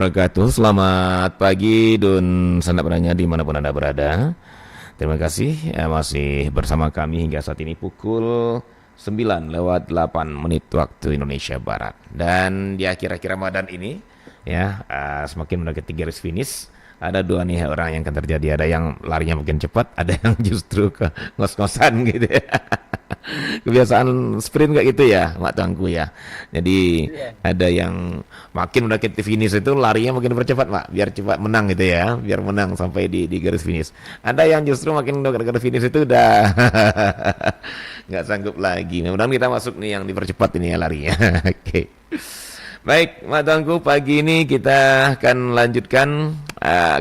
Wabarakatuh. Selamat pagi Dun Sanda Penanya dimanapun Anda berada. Terima kasih masih bersama kami hingga saat ini pukul 9:08 waktu Indonesia Barat. Dan di akhir-akhir Ramadan ini ya semakin mendekati garis finish. Ada dua nih orang yang akan terjadi. Ada yang larinya mungkin cepat, ada yang justru ke ngos-ngosan gitu ya. Kebiasaan sprint kayak gitu ya, Mak Tuanku ya. Jadi Iya. ada yang makin mendekati finish itu larinya makin bercepat, Mak, biar cepat menang gitu ya, biar menang sampai di garis finish. Ada yang justru makin dekat garis finish itu udah nggak sanggup lagi. Mudah-mudahan kita masuk nih yang dipercepat ini ya larinya. Oke. Baik, Mak Tuanku, pagi ini kita akan lanjutkan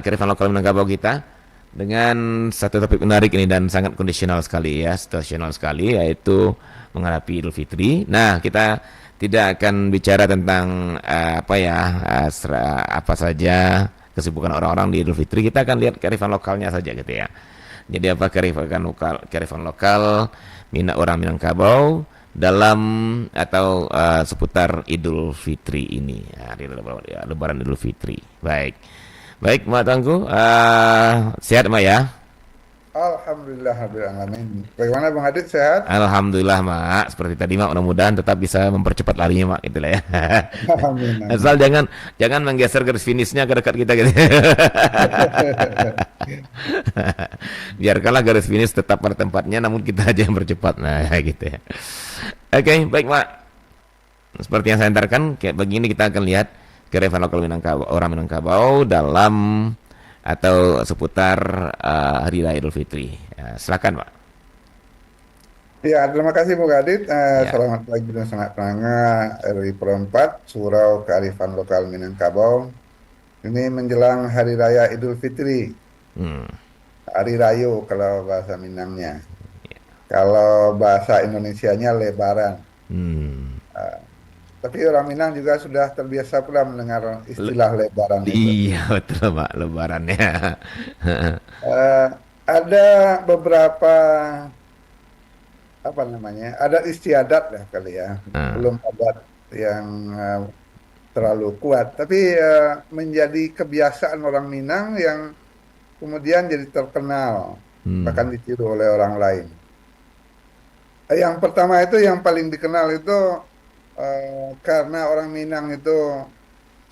kearifan lokal Minangkabau kita dengan satu topik menarik ini dan sangat kondisional sekali ya, situasional sekali, yaitu menghadapi Idul Fitri. Nah, kita tidak akan bicara tentang apa saja kesibukan orang-orang di Idul Fitri. Kita akan lihat kearifan lokalnya saja gitu ya. Jadi apa kearifan lokal orang Minangkabau dalam atau seputar Idul Fitri ini, hari Lebaran Idul Fitri. Baik. Baik, Mak Tangku, sehat Mak ya? Alhamdulillah Rabbil Alamin. Bagaimana Bang Adit, sehat? Alhamdulillah Mak, seperti tadi Mak, mudah-mudahan tetap bisa mempercepat larinya Mak, gitu lah ya. Amin, Asal amin. jangan jangan menggeser garis finishnya ke dekat kita gitu. Biarkanlah garis finish tetap pada tempatnya, namun kita aja yang bercepat. Nah, gitu ya. Oke, baik Mak. Seperti yang saya antarkan, kayak begini kita akan lihat kearifan lokal Minangkabau, orang Minangkabau dalam atau seputar Hari Raya Idul Fitri. Ya, silakan, Pak. Ya, terima kasih Bang Adit. Ya. Selamat pagi dan selamat pagi RI Perempat, Surau Kearifan Lokal Minangkabau. Ini menjelang Hari Raya Idul Fitri, Hmm. Hari Rayo kalau bahasa Minangnya. Kalau bahasa Indonesianya Lebaran. Hmm. Eh, tapi orang Minang juga sudah terbiasa pula mendengar Le- istilah Lebaran itu. iya, betul, Pak, lebarannya. Eh, ada beberapa apa namanya, adat istiadat ya kali ya, Ah, belum adat yang terlalu kuat, tapi menjadi kebiasaan orang Minang yang kemudian jadi terkenal, bahkan hmm. ditiru oleh orang lain. Yang pertama itu yang paling dikenal itu karena orang Minang itu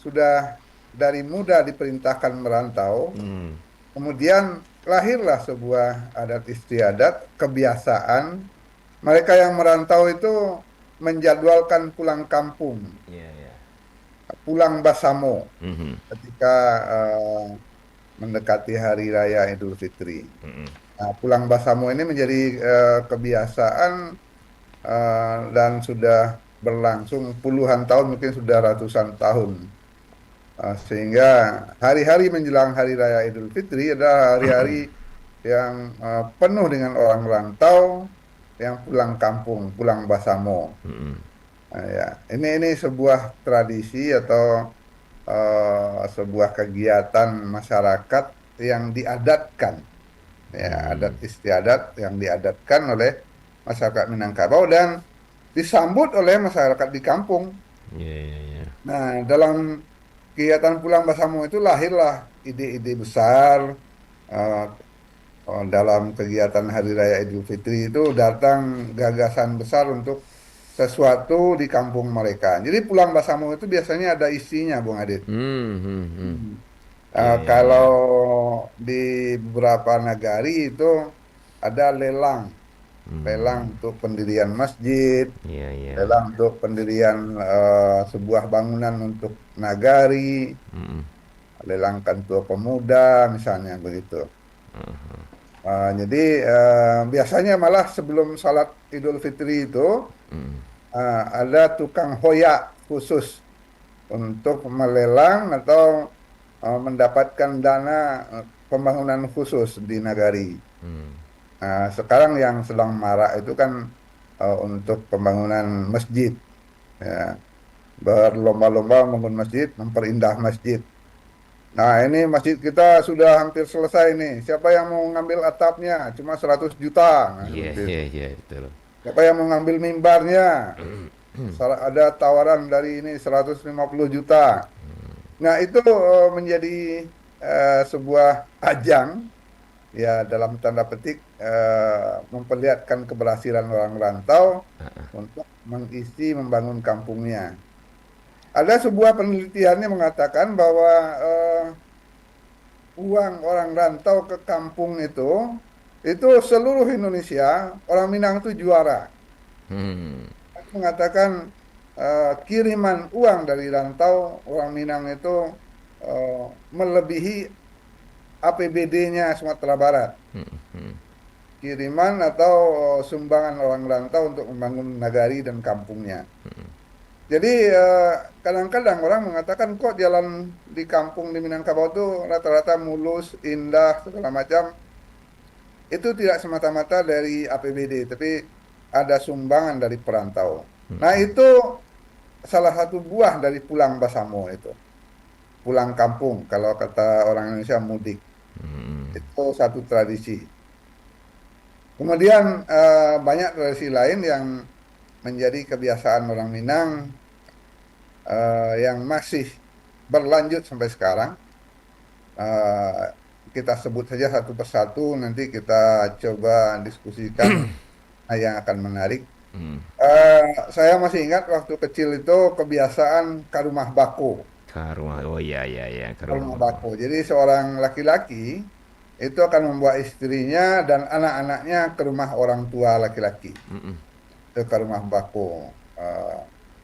sudah dari muda diperintahkan merantau, Hmm. kemudian lahirlah sebuah adat istiadat, kebiasaan mereka yang merantau itu menjadwalkan pulang kampung, Iya, iya. pulang Basamo Mhm. ketika mendekati Hari Raya Idul Fitri. Mhm. Nah, pulang Basamo ini menjadi kebiasaan dan sudah berlangsung puluhan tahun, mungkin sudah ratusan tahun. Sehingga hari-hari menjelang Hari Raya Idul Fitri adalah hari-hari yang penuh dengan orang rantau yang pulang kampung, pulang Basamo. Mhm. Ya, ini sebuah tradisi atau sebuah kegiatan masyarakat yang diadatkan, ya, adat Hmm. istiadat yang diadatkan oleh masyarakat Minangkabau dan disambut oleh masyarakat di kampung. Iya, iya, iya. Nah, dalam kegiatan pulang Basamo itu lahirlah ide-ide besar. eh, dalam kegiatan Hari Raya Idul Fitri itu datang gagasan besar untuk sesuatu di kampung mereka. Jadi pulang Basamo itu biasanya ada isinya, Bung Adit. Hmm. Hmm. Hmm. Hmm. Iya, iya, iya. Kalau di beberapa negari itu ada lelang, lelang Hmm. untuk pendirian masjid, Iya, iya. lelang untuk pendirian sebuah bangunan untuk nagari, Hmm. lelang kantor pemuda, misalnya begitu. Jadi biasanya malah sebelum salat Idul Fitri itu Hmm. ada tukang hoyak khusus untuk melelang atau mendapatkan dana pembangunan khusus di nagari. Hmm. Sekarang yang sedang marak itu kan untuk pembangunan masjid, ya, berlomba-lomba membangun masjid, memperindah masjid. Nah, ini masjid kita sudah hampir selesai nih. Siapa yang mau ngambil atapnya? Cuma 100 juta. Nah, Iya, seperti iya, itu. iya, betul. Siapa yang mau ngambil mimbarnya? Ada tawaran dari ini 150 juta. Nah, itu menjadi sebuah ajang ya dalam tanda petik memperlihatkan keberhasilan orang rantau untuk mengisi membangun kampungnya. Ada sebuah penelitian yang mengatakan bahwa uang orang rantau ke kampung itu seluruh Indonesia orang Minang itu juara. Hmm. Mengatakan kiriman uang dari rantau orang Minang itu eh, melebihi APBD-nya Sumatera Barat. Kiriman atau sumbangan orang rantau untuk membangun nagari dan kampungnya. Jadi kadang-kadang orang mengatakan kok jalan di kampung di Minangkabau itu rata-rata mulus, indah, segala macam. Itu tidak semata-mata dari APBD, tapi ada sumbangan dari perantau. Nah, itu salah satu buah dari pulang Basamo itu. Pulang kampung, kalau kata orang Indonesia mudik. Itu satu tradisi. Kemudian banyak tradisi lain yang menjadi kebiasaan orang Minang yang masih berlanjut sampai sekarang. Eh, kita sebut saja satu persatu, nanti kita coba diskusikan yang akan menarik. Eh, saya masih ingat waktu kecil itu kebiasaan ke rumah bako. Ke rumah, oh iya iya iya, ke Ke rumah rumah bako. bako. Jadi seorang laki-laki itu akan membawa istrinya dan anak-anaknya ke rumah orang tua laki-laki. Itu ke rumah bako. Eh,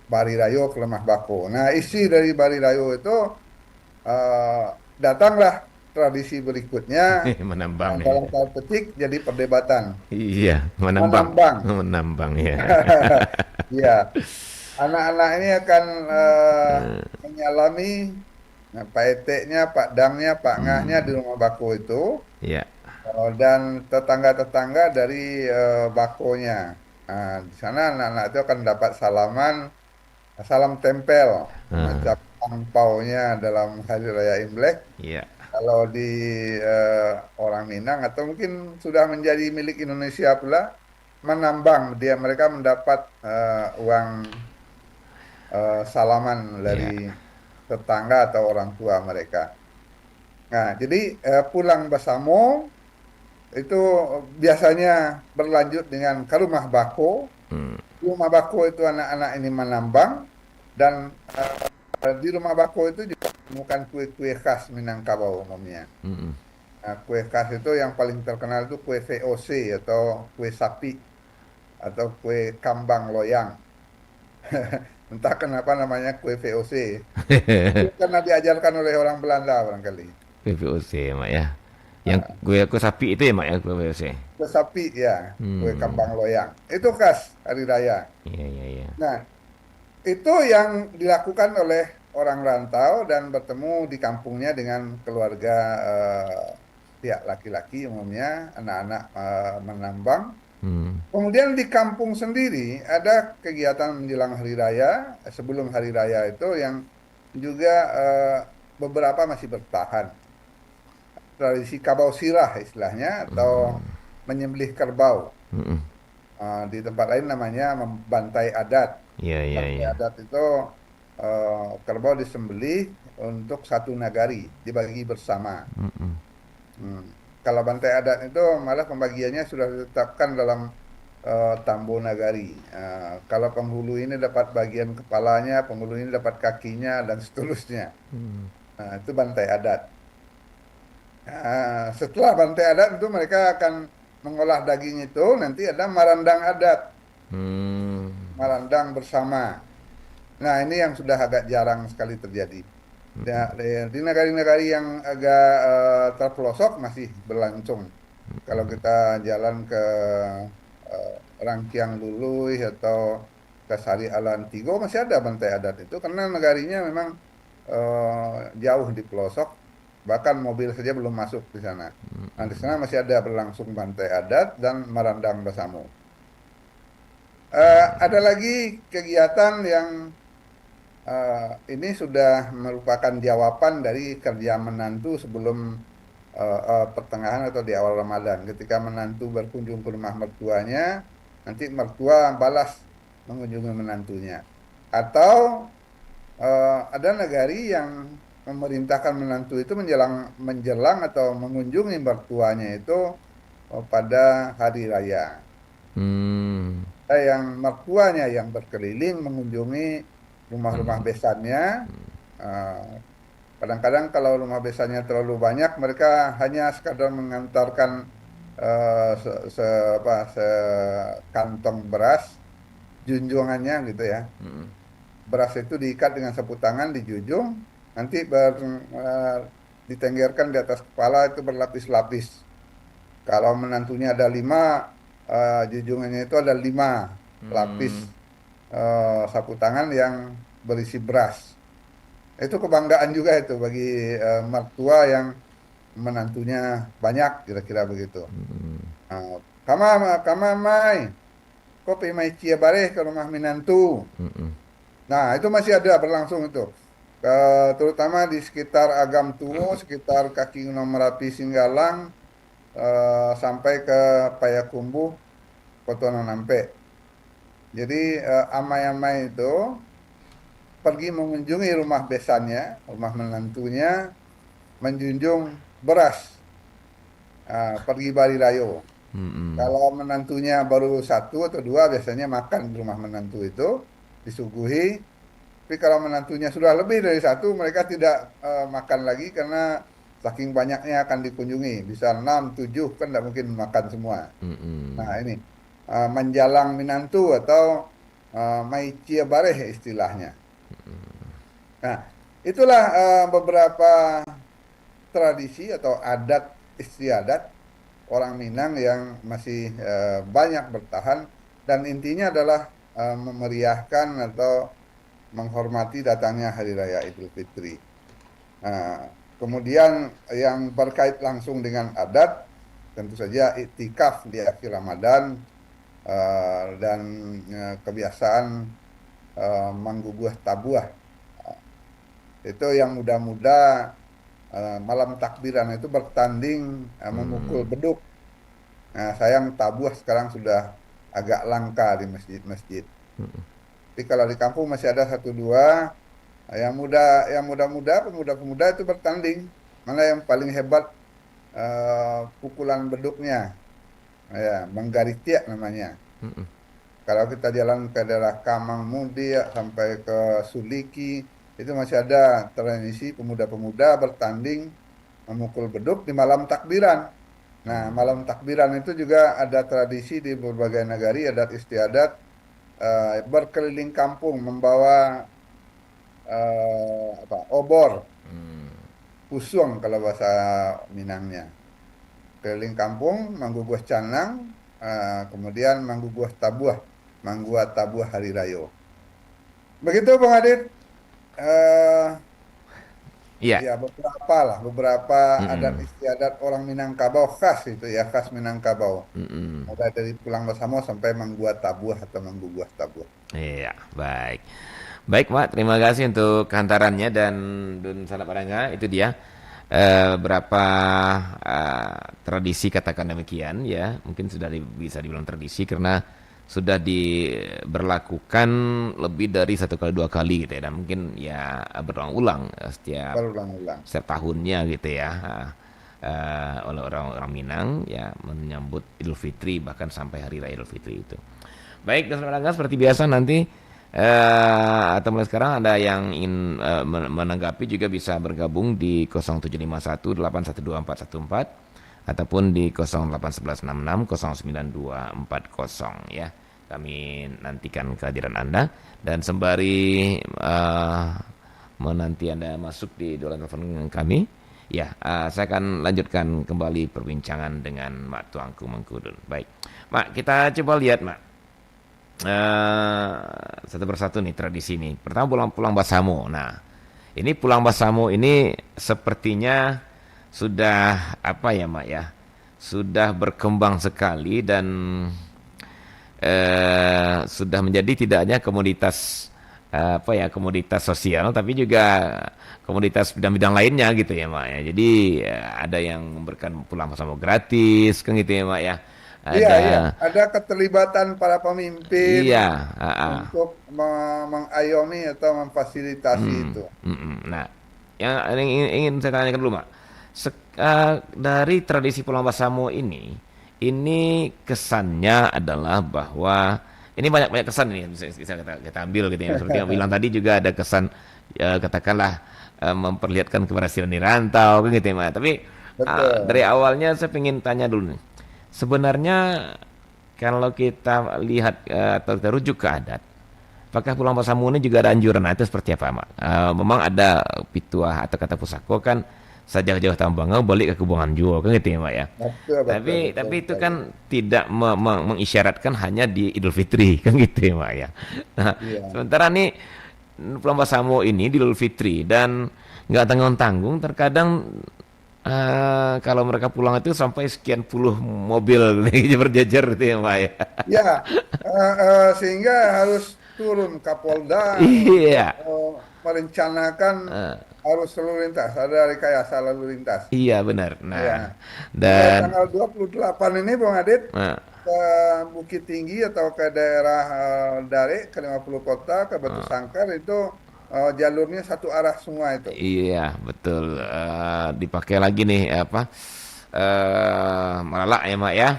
Bari Rayo ke rumah bako. Nah, isi dari Bari Rayo itu eh, datanglah tradisi berikutnya. Menambang ya. Dalam tanda petik jadi perdebatan. Iya, menambang. Menambang. Menambang ya. Ya, anak-anak ini akan menyalami Pak Eteknya, Pak Dangnya, Pak Ngahnya di rumah bako itu, Iya. dan tetangga-tetangga dari bakonya. Nah, di sana anak-anak itu akan dapat salaman, salam tempel, Ah, semacam angpaunya dalam Hari Raya Imlek. iya. Kalau di eh, orang Minang atau mungkin sudah menjadi milik Indonesia pula, menambang mereka mendapat uang salaman dari Iya. tetangga atau orang tua mereka. Nah, jadi pulang bersama itu biasanya berlanjut dengan ke rumah bako. Di rumah bako itu anak-anak ini menambang dan di rumah bako itu juga menemukan kue-kue khas Minangkabau umumnya. Nah, kue khas itu yang paling terkenal itu kue VOC atau kue sapi atau kue kambang loyang. Entah kenapa namanya kue VOC. Itu karena diajarkan oleh orang Belanda barangkali. PVOC ya, Mak ya. Yang kue sapi itu ya, Mak ya, PVOC. Kue sapi ya, kue kambang loyang. Itu khas hari raya. Iya iya iya. Nah, itu yang dilakukan oleh orang rantau dan bertemu di kampungnya dengan keluarga pihak laki-laki umumnya, anak-anak menambang. Kemudian di kampung sendiri ada kegiatan menjelang hari raya, sebelum hari raya itu yang juga beberapa masih bertahan. Tradisi kabau sirah istilahnya atau menyembelih kerbau. Di tempat lain namanya membantai adat. Iya iya Bantai iya. adat itu kerbau disembelih untuk satu nagari, dibagi bersama. Hmm. Kalau bantai adat itu malah pembagiannya sudah ditetapkan dalam Tambo Nagari. Kalau penghulu ini dapat bagian kepalanya, penghulu ini dapat kakinya, dan seterusnya. Nah, itu bantai adat. Setelah bantai adat itu mereka akan mengolah daging itu, nanti ada marandang adat, Hmm. marandang bersama. Nah, ini yang sudah agak jarang sekali terjadi. Di negara-negara yang agak terpelosok masih berlangsung. Kalau kita jalan ke Rangkiang Lului atau ke Sari Alantigo masih ada bantai adat itu karena negarinya memang jauh di pelosok, bahkan mobil saja belum masuk di sana. Nah, di sana masih ada berlangsung bantai adat dan marandang bersama. Ada lagi kegiatan yang ini sudah merupakan jawaban dari kerja menantu sebelum pertengahan atau di awal Ramadan. Ketika menantu berkunjung ke rumah mertuanya, nanti mertua balas mengunjungi menantunya. Atau ada negari yang memerintahkan menantu itu menjelang atau mengunjungi mertuanya itu pada hari raya. Hmm. Yang mertuanya yang berkeliling mengunjungi rumah-rumah Hmm. besannya. eh, Kadang-kadang kalau rumah besannya terlalu banyak, mereka hanya sekadar mengantarkan sekantong beras, junjungannya gitu ya. Hmm. Beras itu diikat dengan sapu tangan, dijunjung, nanti ditenggerkan di atas kepala itu berlapis-lapis. Kalau menantunya ada 5, junjungannya itu ada 5 lapis Hmm. sapu tangan yang berisi beras. Itu kebanggaan juga itu bagi mertua yang menantunya banyak, kira-kira begitu. Hmm. Nah, kama kama mai, kopi mai cia bare ke rumah minantu. Hmm. Nah, itu masih ada berlangsung itu. Terutama di sekitar Agam Tuwo, sekitar kaki Gunung Merapi Singgalang, sampai ke Payakumbuh, Kotonan Ampe. Jadi amai-amai itu pergi mengunjungi rumah besannya, rumah menantunya, menjunjung beras, pergi Bali Rayo. Hmm. Kalau menantunya baru 1 atau 2, biasanya makan di rumah menantu itu, disuguhi. Tapi kalau menantunya sudah lebih dari 1, mereka tidak makan lagi karena saking banyaknya akan dikunjungi. Bisa 6, 7, kan tidak mungkin makan semua. Nah Hmm. ini, menjalang minantu atau maicia bareh istilahnya. Nah, itulah beberapa tradisi atau adat istiadat orang Minang yang masih banyak bertahan dan intinya adalah memeriahkan atau menghormati datangnya Hari Raya Idul Fitri. Nah, kemudian yang berkait langsung dengan adat, tentu saja iktikaf di akhir Ramadan dan kebiasaan manggubuah tabuah. Itu yang muda-muda malam takbiran itu bertanding memukul Hmm. beduk. Nah, sayang tabuah sekarang sudah agak langka di masjid-masjid. Tapi kalau di kampung masih ada 1 2 yang muda-muda, pemuda-pemuda itu bertanding. Mana yang paling hebat pukulan beduknya, ya, Manggaritiak namanya. Hmm. Kalau kita jalan ke daerah Kamang Mudia sampai ke Suliki, itu masih ada tradisi pemuda-pemuda bertanding memukul beduk di malam takbiran. Nah, malam takbiran itu juga ada tradisi di berbagai negari, adat istiadat, berkeliling kampung membawa obor, pusuang kalau bahasa Minangnya. Keliling kampung, manggubuah canang, kemudian manggubuah tabuah, mangguah tabuah hari raya. Begitu Bang Adit. Eh, Iya. Ya beberapa adat Hmm. istiadat orang Minangkabau khas itu ya, khas Minangkabau. Hmm. Mulai dari pulang bersama sampai membuat tabuah atau mengguguah tabuah. Iya, baik. Baik, Mak, terima kasih untuk kehantarannya dan Dun Sanak Padanga. Itu dia berapa tradisi katakan demikian ya. Mungkin sudah bisa dibilang tradisi karena sudah diberlakukan lebih dari 1 kali 2 kali gitu ya. Dan mungkin ya berulang-ulang setiap Berulang-ulang. setiap tahunnya gitu ya. Oleh orang-orang Minang ya menyambut Idul Fitri bahkan sampai hari raya Idul Fitri itu. Baik, dan seperti biasa nanti atau mulai sekarang ada yang ingin menanggapi juga bisa bergabung di 0751812414 ataupun di 081166092240 ya. Kami nantikan kehadiran Anda dan sembari menanti Anda masuk di dolan telepon kami, ya, saya akan lanjutkan kembali perbincangan dengan Mak Tuangku Mengkudun. Baik, Mak, kita coba lihat, Mak. Satu persatu nih tradisi ini. Pertama pulang Basamo. Nah, ini pulang Basamo ini sepertinya sudah apa ya, Mak ya? Sudah berkembang sekali dan sudah menjadi tidak hanya komoditas apa ya komoditas sosial tapi juga komoditas bidang-bidang lainnya gitu ya Mak ya. Jadi ada yang memberikan pulang bersama gratis kan gitu ya Mak ya. Iya, iya. Ada Ada keterlibatan para pemimpin iya, ah, ah. untuk mengayomi atau memfasilitasi Hmm, itu. mm, mm. Nah, yang ingin saya tanyakan dulu, Mak. Dari tradisi Pulang Basamo ini kesannya adalah bahwa ini banyak-banyak kesan ini yang bisa kita ambil gitu ya. Seperti yang bilang tadi juga ada kesan ya, katakanlah memperlihatkan keberhasilan di rantau kan gitu ya, Mak. Tapi dari Betul. awalnya saya ingin tanya dulu nih. Sebenarnya kalau kita lihat atau kita rujuk ke adat, apakah Pulang Pasar ini juga ada anjuran? Nah, itu seperti apa, Mak? Memang ada pituah atau kata pusako kan sajak jauh tambangau balik ke kubungan jual kan gitu ya, Mak ya. Betul, betul, betul Tapi itu sekali. kan tidak mengisyaratkan hanya di Idul Fitri kan gitu ya, Mak ya. Nah, Iya. sementara nih Pulang Pasar ini di Idul Fitri dan nggak tanggung-tanggung terkadang kalau mereka pulang itu sampai sekian puluh mobil nih berjejer gitu ya, Pak ya. Ya, sehingga harus turun Kapolda untuk Iya, merencanakan arus lalu lintas, ada rekayasa lalu lintas. iya benar. Nah, Ya, mulai dan tanggal 28 ini, Bang Adit, eh, ke Bukit Tinggi atau ke daerah Dare, ke 50 kota, ke Batu Sangkar itu jalurnya satu arah semua itu. iya betul. Dipakai lagi nih apa? Malalak ya, Mak ya.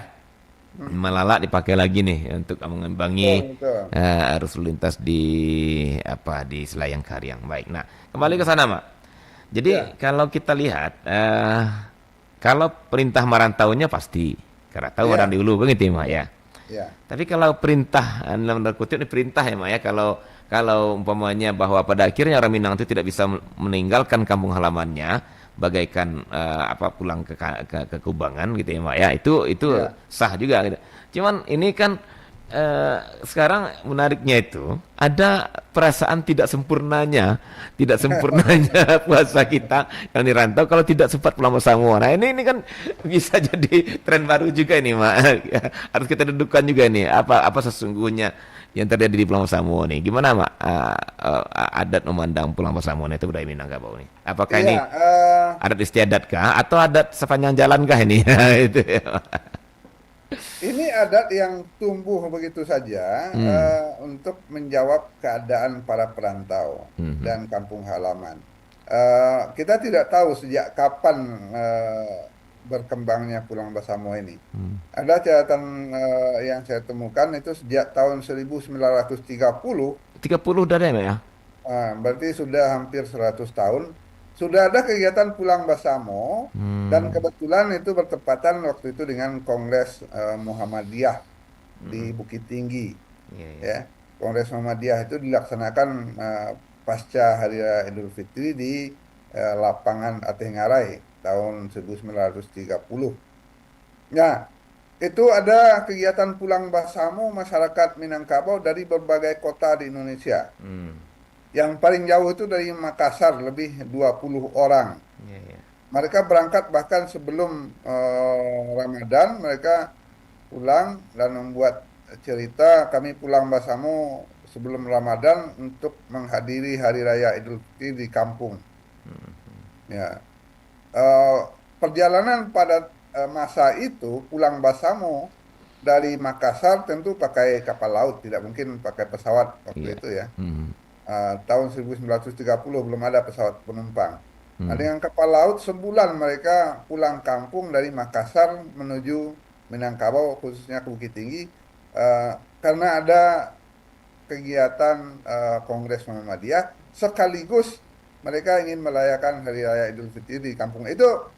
Hmm, Malalak dipakai lagi nih untuk mengimbangi betul, betul. arus lalu lintas di di Selayang Karyang. Baik. Nah, kembali ke sana, Mak. Jadi Ya, kalau kita lihat, kalau perintah merantaunya pasti, karena tahu orang ya, dulu begitu ya, Mak ya. ya, Tapi kalau perintah, dalam tanda kutip ini perintah ya, Mak ya. Kalau umpamanya bahwa pada akhirnya orang Minang itu tidak bisa meninggalkan kampung halamannya, bagaikan pulang ke Kubangan gitu ya, Mak ya. Itu ya. sah juga gitu. Cuman ini kan sekarang menariknya itu ada perasaan tidak sempurnanya puasa kita yang di rantau kalau tidak sempat pulang bersama. Nah ini kan bisa jadi tren baru juga ini, Mak. Harus kita dudukkan juga nih apa sesungguhnya yang terjadi di Pulau Samuo nih. Gimana, Mak? Adat memandang Pulau Samuo itu budaya Minangkabau nih. Apakah Iya, ini adat istiadat kah atau adat sepanjang jalan kah ini? Itu ya. ini adat yang tumbuh begitu saja Hmm. untuk menjawab keadaan para perantau Hmm. dan kampung halaman. Kita tidak tahu sejak kapan berkembangnya Pulang Basamo ini. Hmm. Ada catatan yang saya temukan itu sejak tahun 1930, 30 udah ada ya? berarti sudah hampir 100 tahun. Sudah ada kegiatan Pulang Basamo dan Hmm. kebetulan itu bertepatan waktu itu dengan Kongres Muhammadiyah di Hmm. Bukit Tinggi, Iya, iya. ya. Kongres Muhammadiyah itu dilaksanakan pasca Hari Raya Idul Fitri di lapangan Ateh Ngarai tahun 1930. Nah, itu ada kegiatan Pulang Basamo masyarakat Minangkabau dari berbagai kota di Indonesia. Hmm. Yang paling jauh itu dari Makassar, lebih 20 orang. Iya, iya. Mereka berangkat bahkan sebelum Ramadan, mereka pulang dan membuat cerita, kami pulang Basamo sebelum Ramadan untuk menghadiri Hari Raya Idul Fitri di kampung. Ya, Eh, perjalanan pada masa itu pulang Basamo dari Makassar tentu pakai kapal laut, tidak mungkin pakai pesawat waktu Iya. itu ya. Hmm. Tahun 1930 belum ada pesawat penumpang. Nah, Hmm. dengan kapal laut sebulan mereka pulang kampung dari Makassar menuju Minangkabau, khususnya ke Bukit Tinggi, eh, karena ada kegiatan Kongres Muhammadiyah, sekaligus mereka ingin merayakan Hari Raya Idul Fitri di kampung. Itu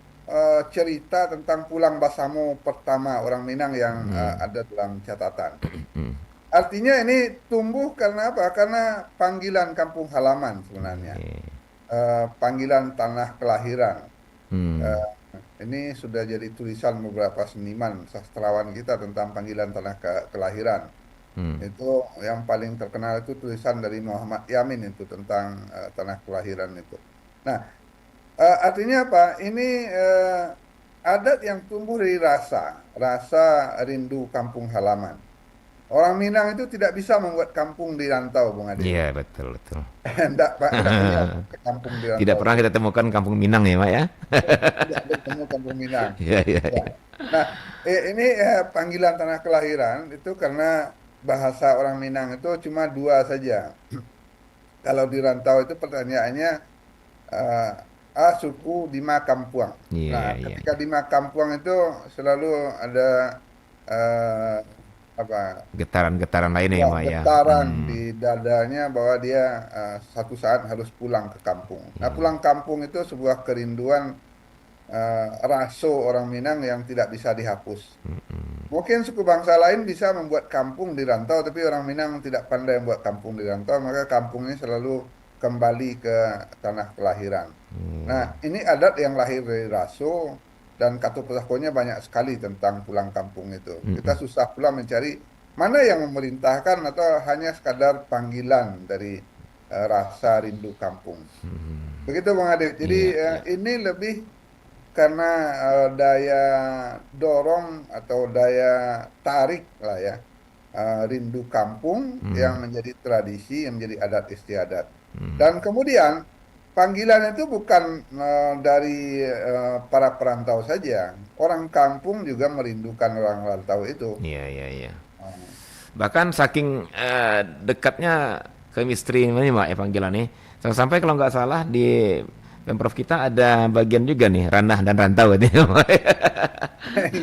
cerita tentang Pulang Basamo pertama orang Minang yang Hmm. ada dalam catatan. Hmm. Artinya ini tumbuh karena apa? Karena panggilan kampung halaman sebenarnya. Iya. Panggilan tanah kelahiran. Hmm. Eh, ini sudah jadi tulisan beberapa seniman, sastrawan kita tentang panggilan tanah kelahiran. Hmm. Itu yang paling terkenal itu tulisan dari Muhammad Yamin itu tentang tanah kelahiran itu. Nah, artinya apa? Ini adat yang tumbuh dari rasa rindu kampung halaman. Orang Minang itu tidak bisa membuat kampung di rantau, Bung Adit. Iya, betul, betul. Tidak, Pak, tidak punya kampung di Tidak rantau. pernah kita temukan kampung Minang ya, Mak ya? Tidak bertemu kampung Minang. Iya, iya, Ya. iya. Nah, ini panggilan tanah kelahiran itu karena bahasa orang Minang itu cuma dua saja. Kalau di rantau itu pertanyaannya, eh, suku Dima Kampuang. Iya, Nah, iya, ketika iya. Dima Kampuang itu selalu ada eh, apa Getaran-getaran lainnya ya, ya Mak ya. getaran Hmm, di dadanya bahwa dia satu saat harus pulang ke kampung. Nah, iya. pulang kampung itu sebuah kerinduan raso orang Minang yang tidak bisa dihapus. Mungkin suku bangsa lain bisa membuat kampung di rantau, tapi orang Minang tidak pandai membuat kampung di rantau, maka kampungnya selalu kembali ke tanah kelahiran. Nah, Iya. ini adat yang lahir dari raso dan kata pelakunya banyak sekali tentang pulang kampung itu. Kita Mm-mm. susah pula mencari mana yang memerintahkan atau hanya sekadar panggilan dari rasa rindu kampung. Begitu Bang Adit. Jadi Iya, iya. ini lebih karena daya dorong atau daya tarik lah ya, rindu kampung yang Hmm. menjadi tradisi, yang menjadi adat istiadat. Hmm. Dan kemudian panggilan itu bukan dari para perantau saja, orang kampung juga merindukan orang rantau itu. Iya, iya, iya. Uh, Bahkan saking dekatnya chemistry ini Mak ya panggilan nih. Sampai kalau nggak salah di Pemprov kita ada bagian juga nih ranah dan rantau itu ya, Mak. Iya,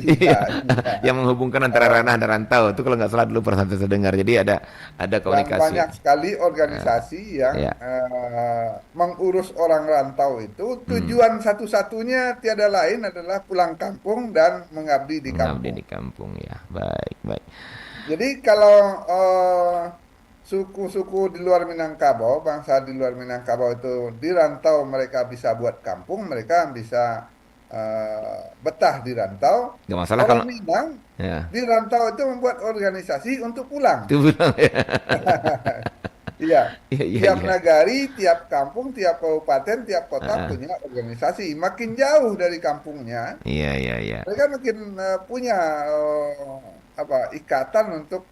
Iya, iya. yang menghubungkan antara Eh, ranah dan rantau itu kalau nggak salah dulu pernah saya dengar. Jadi ada dan komunikasi. banyak sekali organisasi yang Ya. mengurus orang rantau itu Hmm. tujuan satu-satunya tiada lain adalah pulang kampung dan mengabdi di Mengabdi kampung. di kampung ya. Baik, baik. Jadi kalau suku-suku di luar Minangkabau, bangsa di luar Minangkabau itu di rantau mereka bisa buat kampung, mereka bisa betah di rantau. Nggak masalah Orang kalau Minang ya. di rantau itu membuat organisasi untuk pulang. Itu bilang ya. Iya, Iya, iya, tiap iya. nagari, tiap kampung, tiap kabupaten, tiap kota Heeh. punya organisasi. Makin jauh dari kampungnya, Iya, iya, iya. mereka makin punya ikatan untuk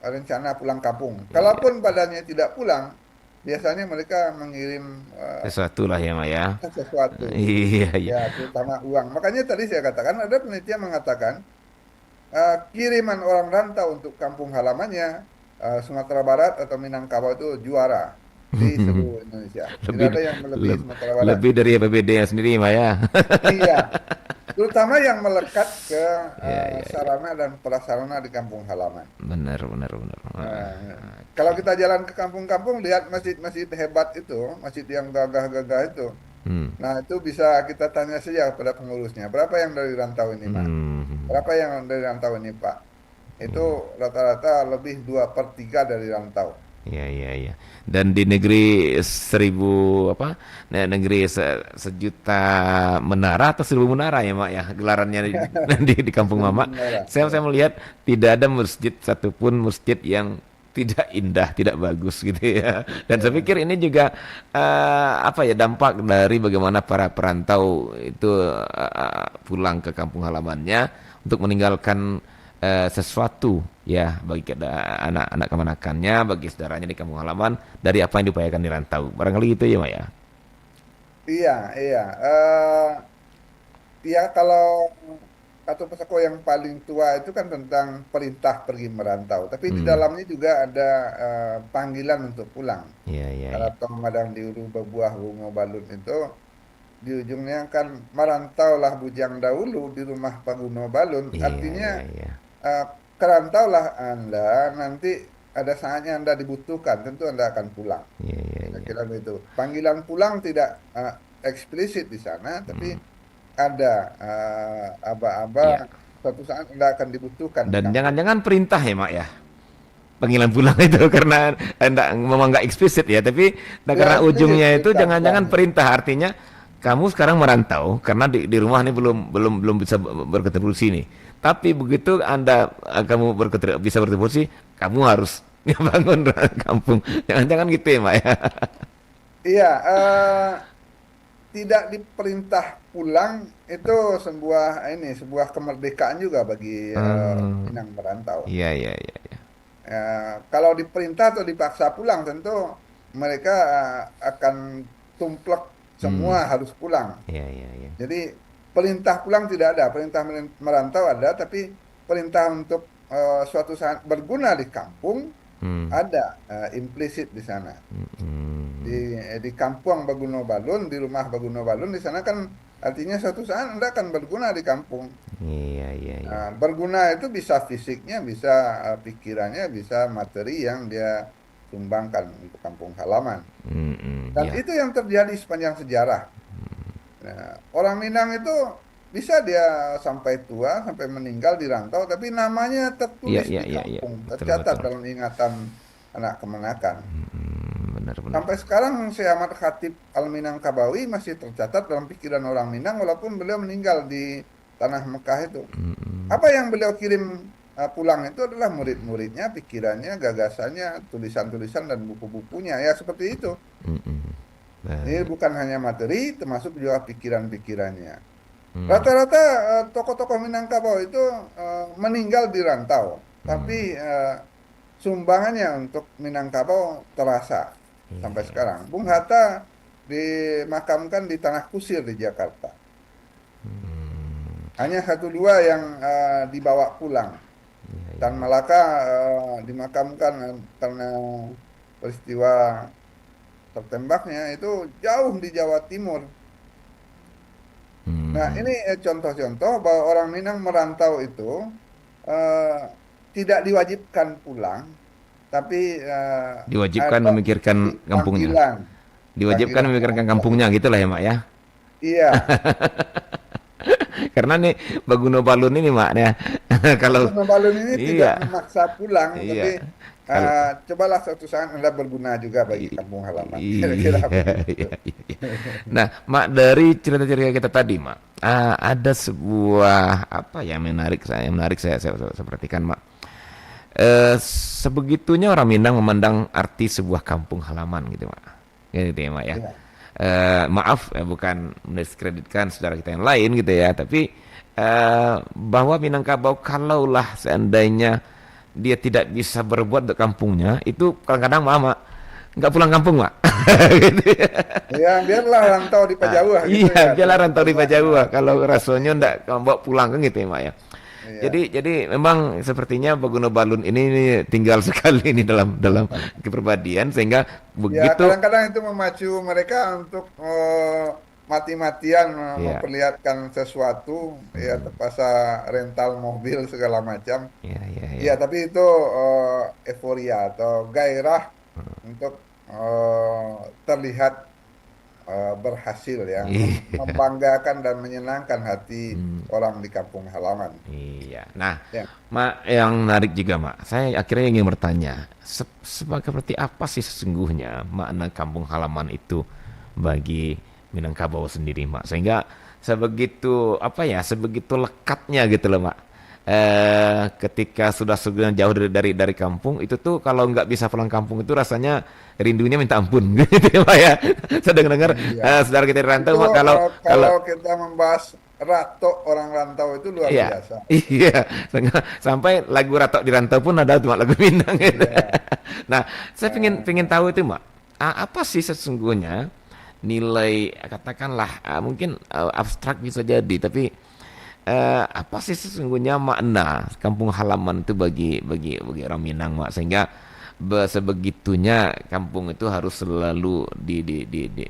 rencana pulang kampung. Iya. Kalaupun badannya tidak pulang, biasanya mereka mengirim Sesuatu lah ya, Mak ya. sesuatu, Iya, iya. ya terutama uang. Makanya tadi saya katakan ada penelitian mengatakan kiriman orang rantau untuk kampung halamannya Sumatera Barat atau Minangkabau itu juara di seluruh Indonesia. Tidak lebih ada yang melebihi le- Sumatera Barat. lebih dari APBD-nya sendiri, Mak ya. Iya, terutama yang melekat ke Iya, iya, iya. sarana dan prasarana di kampung halaman. Benar, benar, benar. Kalau Oke. kita jalan ke kampung-kampung, lihat masjid-masjid hebat itu, masjid yang gagah-gagah itu. Hmm. Nah, itu bisa kita tanya saja kepada pengurusnya, berapa yang dari rantau ini, Pak? Hmm. Berapa yang dari rantau ini, Pak? Itu Iya. rata-rata lebih 2/3 dari rantau. Iya, iya, iya. Dan di negeri seribu apa? Negeri sejuta menara atau 1000 menara ya, Mak ya. Gelarannya di kampung Seribu Mama. menara. Saya Ya. melihat tidak ada masjid satupun masjid yang tidak indah, tidak bagus gitu ya. Dan saya Ya. pikir ini juga apa ya dampak dari bagaimana para perantau itu pulang ke kampung halamannya untuk meninggalkan sesuatu ya bagi anak-anak kemanakannya, bagi saudaranya di kampung halaman dari apa yang diupayakan di rantau. Barangkali itu ya, Mak ya. Iya, iya. Ya kalau atau pesako yang paling tua itu kan tentang perintah pergi merantau. Tapi di Hmm. dalamnya juga ada panggilan untuk pulang. Iya, iya, Kalau iya. Tong Madang diuru berbuah bunga balut itu di ujungnya kan merantaulah bujang dahulu di rumah Pak Guno Balun. Iya, Artinya iya, iya. eh, kerantaulah Anda nanti ada saatnya Anda dibutuhkan, tentu Anda akan pulang. Iya, iya, iya. Kira-kira begitu. Panggilan pulang tidak eksplisit di sana, tapi ada aba-aba Iya. suatu saat Anda akan dibutuhkan di Dan kampung. jangan-jangan perintah ya, Mak ya. Panggilan pulang itu karena enggak memang enggak eksplisit ya, tapi nah, Ya, karena eksplisit ujungnya itu perintah jangan-jangan pulangnya. perintah artinya kamu sekarang merantau karena di rumah ini belum bisa berkontribusi nih. Tapi begitu Anda kamu bisa berkontribusi, kamu harus bangun kampung. Jangan-jangan gitu ya, Mak ya. Iya, tidak diperintah pulang itu sebuah kemerdekaan juga bagi Hmm, Minang merantau. iya, iya, iya, iya. Kalau diperintah atau dipaksa pulang tentu mereka akan tumplek semua Hmm, harus pulang. iya, iya, iya. Jadi perintah pulang tidak ada, perintah merantau ada, tapi perintah untuk suatu saat berguna di kampung Hmm, ada implisit di sana. hmm, hmm. di kampung Baguno Balun, di rumah Baguno Balun, di sana kan artinya suatu saat Anda akan berguna di kampung. Iya, iya, iya. Nah, berguna itu bisa fisiknya, bisa pikirannya, bisa materi yang dia sumbangkan untuk kampung halaman. Dan Ya. itu yang terjadi sepanjang sejarah. Nah, orang Minang itu bisa dia sampai tua, sampai meninggal di rantau, tapi namanya Iya, tertulis iya, di iya, iya. kampung, Betul, tercatat betul. dalam ingatan anak kemenakan. Benar, benar. Sampai sekarang Syekh Ahmad Khatib Al-Minangkabawi masih tercatat dalam pikiran orang Minang walaupun beliau meninggal di tanah Mekah itu. Apa yang beliau kirim pulang itu adalah murid-muridnya, pikirannya, gagasannya, tulisan-tulisan dan buku-bukunya. Ya seperti itu. Ini bukan hanya materi, termasuk juga pikiran-pikirannya. Rata-rata tokoh-tokoh Minangkabau itu meninggal di rantau, tapi sumbangannya untuk Minangkabau terasa sampai sekarang. Bung Hatta dimakamkan di Tanah Kusir di Jakarta. Hanya satu dua yang dibawa pulang. Dan Malaka dimakamkan karena peristiwa tertembaknya itu jauh di Jawa Timur. Nah, ini contoh-contoh bahwa orang Minang merantau itu eh, tidak diwajibkan pulang, tapi Diwajibkan ada memikirkan kampungnya. panggilan, Diwajibkan panggilan memikirkan orang tua. kampungnya gitu lah ya, Mak ya. Iya, Karena nih Baguno Balun ini, Mak ya. Kalau Gunung Balun ini tidak iya, memaksa pulang, tapi iya. Kalau cobalah suatu saat Anda berguna juga bagi i- kampung halaman. Kira-kira iya, begitu. iya, iya. Nah, Mak, dari cerita-cerita kita tadi, Mak, ada sebuah apa ya yang menarik saya perhatikan, Mak. Sebegitunya orang Minang memandang arti sebuah kampung halaman gitu, Mak. Gitu ya, Mak ya. Iya, Maaf, bukan mendiskreditkan saudara kita yang lain gitu ya, tapi bahwa Minangkabau kalaulah seandainya dia tidak bisa berbuat untuk kampungnya, itu kadang-kadang Mak nggak pulang kampung, Mak. Gitu ya. ya, biarlah rantau di Pajawah gitu Iya, ya, biarlah dalam rantau di terjemahnya. Pajawa kalau rasanya ndak bawa pulang kan gitu ya, Mak ya. Iya. Jadi memang sepertinya Baguno Balun ini tinggal sekali ini dalam kepribadian sehingga Ya, begitu kadang-kadang itu memacu mereka untuk mati-matian ya, memperlihatkan sesuatu, ya terpaksa rental mobil segala macam. ya, ya, Ya, ya. tapi itu euforia atau gairah untuk terlihat berhasil ya, Iya. membanggakan dan menyenangkan hati orang di kampung halaman. Iya. Nah, Ya, Mak, yang menarik juga, Mak. Saya akhirnya ingin bertanya, seperti apa sih sesungguhnya makna kampung halaman itu bagi Minangkabau sendiri, Mak? Sehingga sebegitu apa ya, sebegitu lekatnya gitu loh, Mak. Ketika sudah jauh dari kampung itu tuh kalau nggak bisa pulang kampung itu rasanya rindunya minta ampun gitu ya, Pak ya. Saya dengar iya. saudara kita di Itu rantau, Mak, kalau kalau kalau kita membahas ratok orang rantau itu luar iya, biasa. iya. Sampai lagu Ratok di Rantau pun ada cuma lagu Minang gitu. Iya. Nah, saya pengen tahu itu, Mak. Apa sih sesungguhnya nilai katakanlah mungkin abstrak bisa jadi, tapi apa sih sesungguhnya makna kampung halaman itu bagi orang Minang, Mak, sehingga sebegitunya kampung itu harus selalu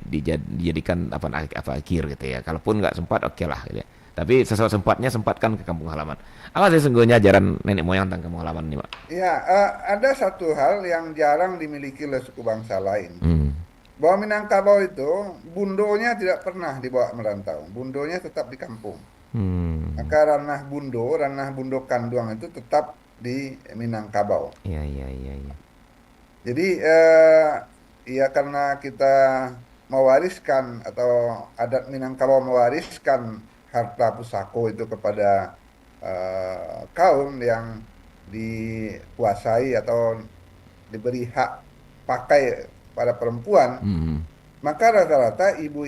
dijadikan apa akhir gitu ya. Kalaupun nggak sempat, oke lah gitu ya. Tapi sesuatu sempatkan ke kampung halaman. Apa sih sesungguhnya ajaran nenek moyang tentang kampung halaman ini, Mak? Ya, ada satu hal yang jarang dimiliki oleh suku bangsa lain. Hmm. Bahwa Minangkabau itu bundonya tidak pernah dibawa merantau. Bundonya tetap di kampung. Hmm. Maka ranah bundo kanduang itu tetap di Minangkabau. Iya, iya, iya, iya. Jadi ya karena kita mewariskan atau adat Minangkabau mewariskan harta pusako itu kepada kaum yang dikuasai atau diberi hak pakai pada perempuan, Hmm. maka rata-rata ibu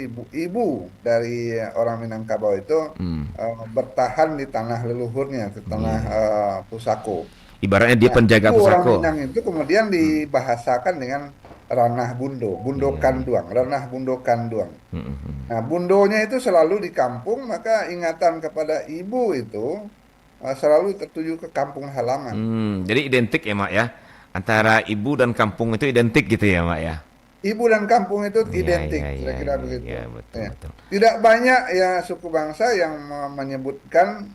dari orang Minangkabau itu Hmm. bertahan di tanah leluhurnya, di tanah Iya. pusako. Ibaratnya dia Nah, penjaga itu orang pusako. Minang itu kemudian dibahasakan dengan ranah bundo, bundo Iya, iya. kanduang, ranah bundo kanduang. Hmm, hmm. Nah, bundonya itu selalu di kampung, maka ingatan kepada ibu itu selalu tertuju ke kampung halaman. Jadi identik ya, Mak ya. Antara ibu dan kampung itu identik gitu ya, Mak ya. ibu dan kampung itu Iya, identik, iya, iya, kira-kira iya, begitu. iya, betul, Ya. betul. Tidak banyak ya suku bangsa yang menyebutkan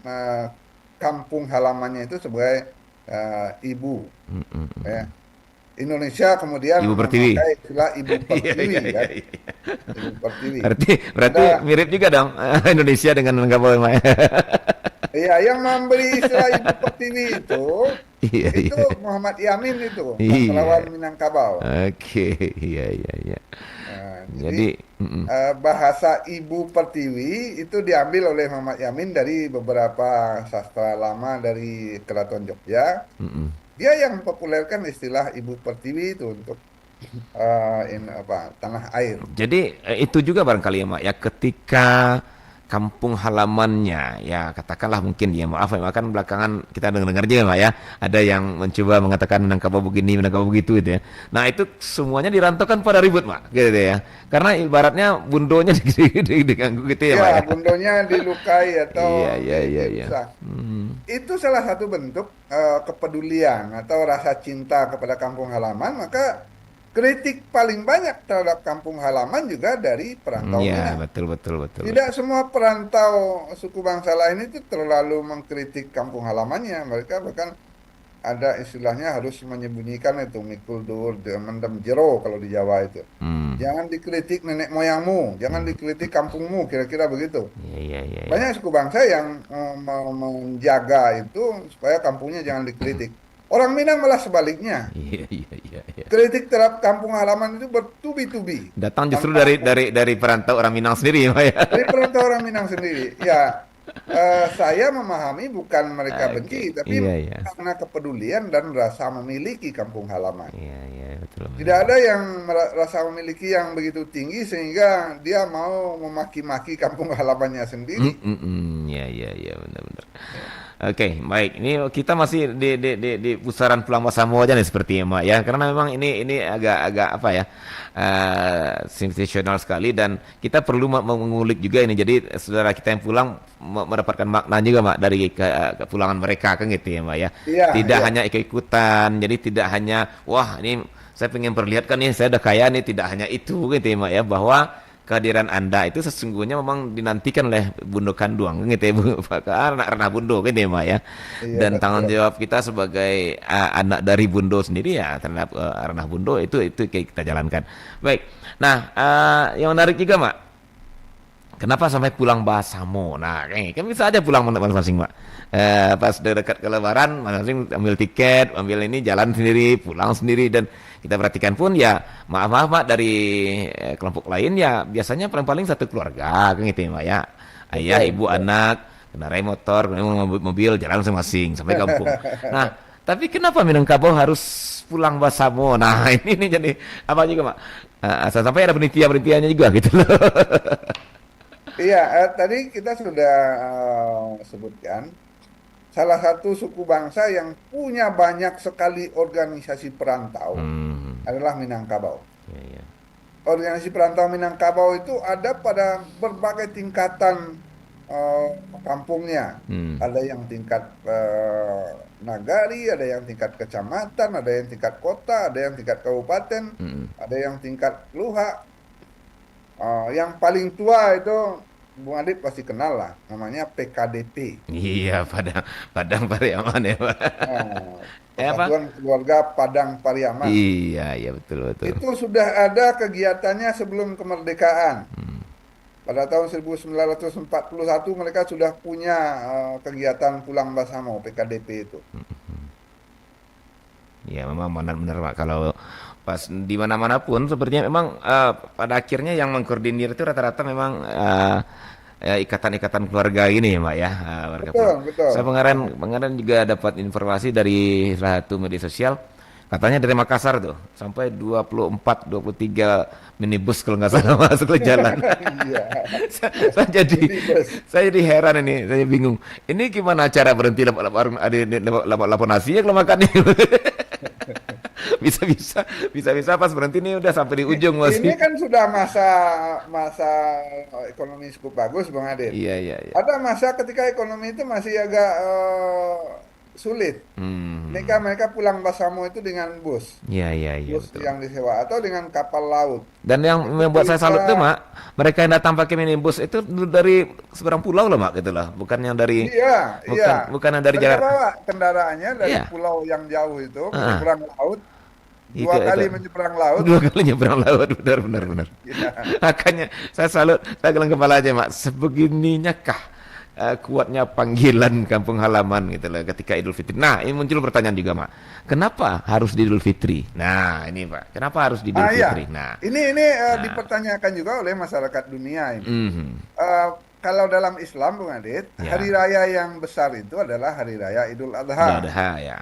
kampung halamannya itu sebagai ibu. Mm, mm, mm, Ya. mm. Indonesia kemudian Ibu Pertiwi. memakai istilah ibu Iya, iya, pertiwi iya, kan, iya. ibu pertiwi. Berarti Ada berarti mirip juga dong Indonesia dengan Minangkabau, Mak. ya yang memberi istilah ibu pertiwi Iya, itu iya. Muhammad Yamin itu Iya. sastrawan Minangkabau. Oke, iya, iya, iya. Jadi Jadi, mm-mm, bahasa Ibu Pertiwi itu diambil oleh Muhammad Yamin dari beberapa sastra lama dari Keraton Jogja. mm-mm. Dia yang mempopulerkan istilah Ibu Pertiwi itu untuk tanah air. Jadi itu juga barangkali ya Mak ya ketika kampung halamannya ya katakanlah mungkin ya maaf ya Mak, kan belakangan kita dengar-dengar juga Mak ya ada yang mencoba mengatakan Minangkabau begini Minangkabau begitu gitu ya. Nah itu semuanya dirantaukan pada ribut Mak gitu ya. Karena ibaratnya bundonya diganggu gitu ya Mak Ya, ya. bundonya dilukai Iya, atau iya, iya, iya. dirusak. Hmm. Itu salah satu bentuk kepedulian atau rasa cinta kepada kampung halaman, maka kritik paling banyak terhadap kampung halaman juga dari perantau Ya, Minang. betul, betul, betul, Tidak betul. semua perantau suku bangsa lain itu terlalu mengkritik kampung halamannya. Mereka bahkan ada istilahnya harus menyembunyikan itu mikul dur mendem jero kalau di Jawa itu. Hmm. Jangan dikritik nenek moyangmu, jangan Hmm. dikritik kampungmu, kira-kira begitu. Iya, iya, iya, iya. Banyak suku bangsa yang menjaga itu supaya kampungnya jangan dikritik. Orang Minang malah sebaliknya. Iya, iya, iya, iya. Kritik terhadap kampung halaman itu bertubi-tubi. Datang justru Tanpa dari perantau orang Minang sendiri ya Mak ya. dari perantau orang Minang sendiri. Ya, saya memahami bukan mereka Oke, benci, tapi iya, iya. karena kepedulian dan rasa memiliki kampung halaman. Iya, iya, betul, Tidak betul. ada yang rasa memiliki yang begitu tinggi sehingga dia mau memaki-maki kampung halamannya sendiri. Ya, ya, ya, benar-benar. Oke, baik. Ini kita masih di pusaran Pulang Masamo aja nih sepertinya, Mak ya. Karena memang ini agak apa ya? Sensasional sekali dan kita perlu mengulik juga ini. Jadi saudara kita yang pulang mendapatkan makna juga, Mak, dari kepulangan mereka kan gitu ya, Mak ya. Iya, Tidak iya. hanya ikut-ikutan. Jadi tidak hanya wah, ini saya pengen perlihatkan nih saya udah kaya nih, tidak hanya itu gitu ya, Mak ya, bahwa kehadiran Anda itu sesungguhnya memang dinantikan oleh Bundo Kanduang gitu ya Bu, anak Bundo gitu ya Mak ya. Iya, Dan tanggung betul. jawab kita sebagai anak dari Bundo sendiri ya terhadap ranah Bundo itu kita jalankan. Baik. Nah, yang menarik juga Mak, kenapa sampai pulang Basamo? Nah, kan bisa aja pulang masing-masing, Mak. Pas udah dekat ke Lebaran, masing-masing ambil tiket, ambil ini jalan sendiri, pulang sendiri dan kita perhatikan pun ya maaf Mak dari kelompok lain ya biasanya paling-paling satu keluarga kan gitu ya Mak ya. Ayah, Betul, ibu, betul. anak, kendarai motor, kemudian mobil jalan masing-masing sampai kampung. Nah, tapi kenapa Minangkabau harus pulang Basamo? Nah, ini jadi apa juga Mak? Sampai ada penelitian-penelitiannya juga gitu loh. Iya, tadi kita sudah sebutkan salah satu suku bangsa yang punya banyak sekali organisasi perantau Hmm, adalah Minangkabau. ya, ya. Organisasi perantau Minangkabau itu ada pada berbagai tingkatan eh, kampungnya. Hmm, Ada yang tingkat nagari, ada yang tingkat kecamatan, ada yang tingkat kota, ada yang tingkat kabupaten, hmm. ada yang tingkat luha. Yang paling tua itu Bung Adit pasti kenal lah, namanya PKDP. Iya, Padang, Padang Pariaman ya, Pak. Nah, Apa? Persatuan Keluarga Padang Pariaman. Iya, iya betul betul. Itu sudah ada kegiatannya sebelum kemerdekaan. Hmm. Pada tahun 1941 mereka sudah punya kegiatan Pulang Basamo PKDP itu. Ya memang benar-benar Pak kalau pas di mana-mana pun sepertinya memang pada akhirnya yang mengkoordinir itu rata-rata memang ikatan-ikatan keluarga ini ya Pak ya, warga Betul, pulau. betul. Saya pengen juga dapat informasi dari salah satu media sosial katanya dari Makassar tuh sampai 24 23 minibus kalau nggak salah masuk ke jalan. Iya. saya jadi Jadi bos, saya jadi heran ini, saya bingung. Ini gimana cara berhenti lapor nasi ya kalau makan ini? Bisa-bisa pas berhenti nih udah sampai di ujung ini masih. kan sudah masa masa ekonomi cukup bagus, Bang Adit. Iya, iya, iya. Ada masa ketika ekonomi itu masih agak sulit. Hmm. Mereka pulang Basamo itu dengan bus, Iya, iya, iya, bus betul. yang disewa atau dengan kapal laut. Dan yang Itu membuat saya salut tuh, bisa, Mak, mereka yang datang pakai minibus itu dari seberang pulau loh, Mak, gitu loh. Bukan yang dari iya, iya. bukan yang dari Mereka Jakarta. bawa kendaraannya dari Iya, pulau yang jauh itu heeh. menyeberang laut, Itu dua kali menyeberang laut. dua kali nyebrang laut, benar, benar, benar. Iya, Makanya saya salut, saya gelang kepala aja, Mak. Sebegininya kah kuatnya panggilan kampung halaman gitu loh ketika Idul Fitri. Nah, ini muncul pertanyaan juga, Mak. Kenapa harus di Idul Fitri? Nah, ini Pak. Kenapa harus di Idul iya. Fitri? Nah, Ini nah, dipertanyakan juga oleh masyarakat dunia ini. mhm, Eh, Kalau dalam Islam, Bung Adit, hari ya, raya yang besar itu adalah hari raya Idul udah Adha. ada ya.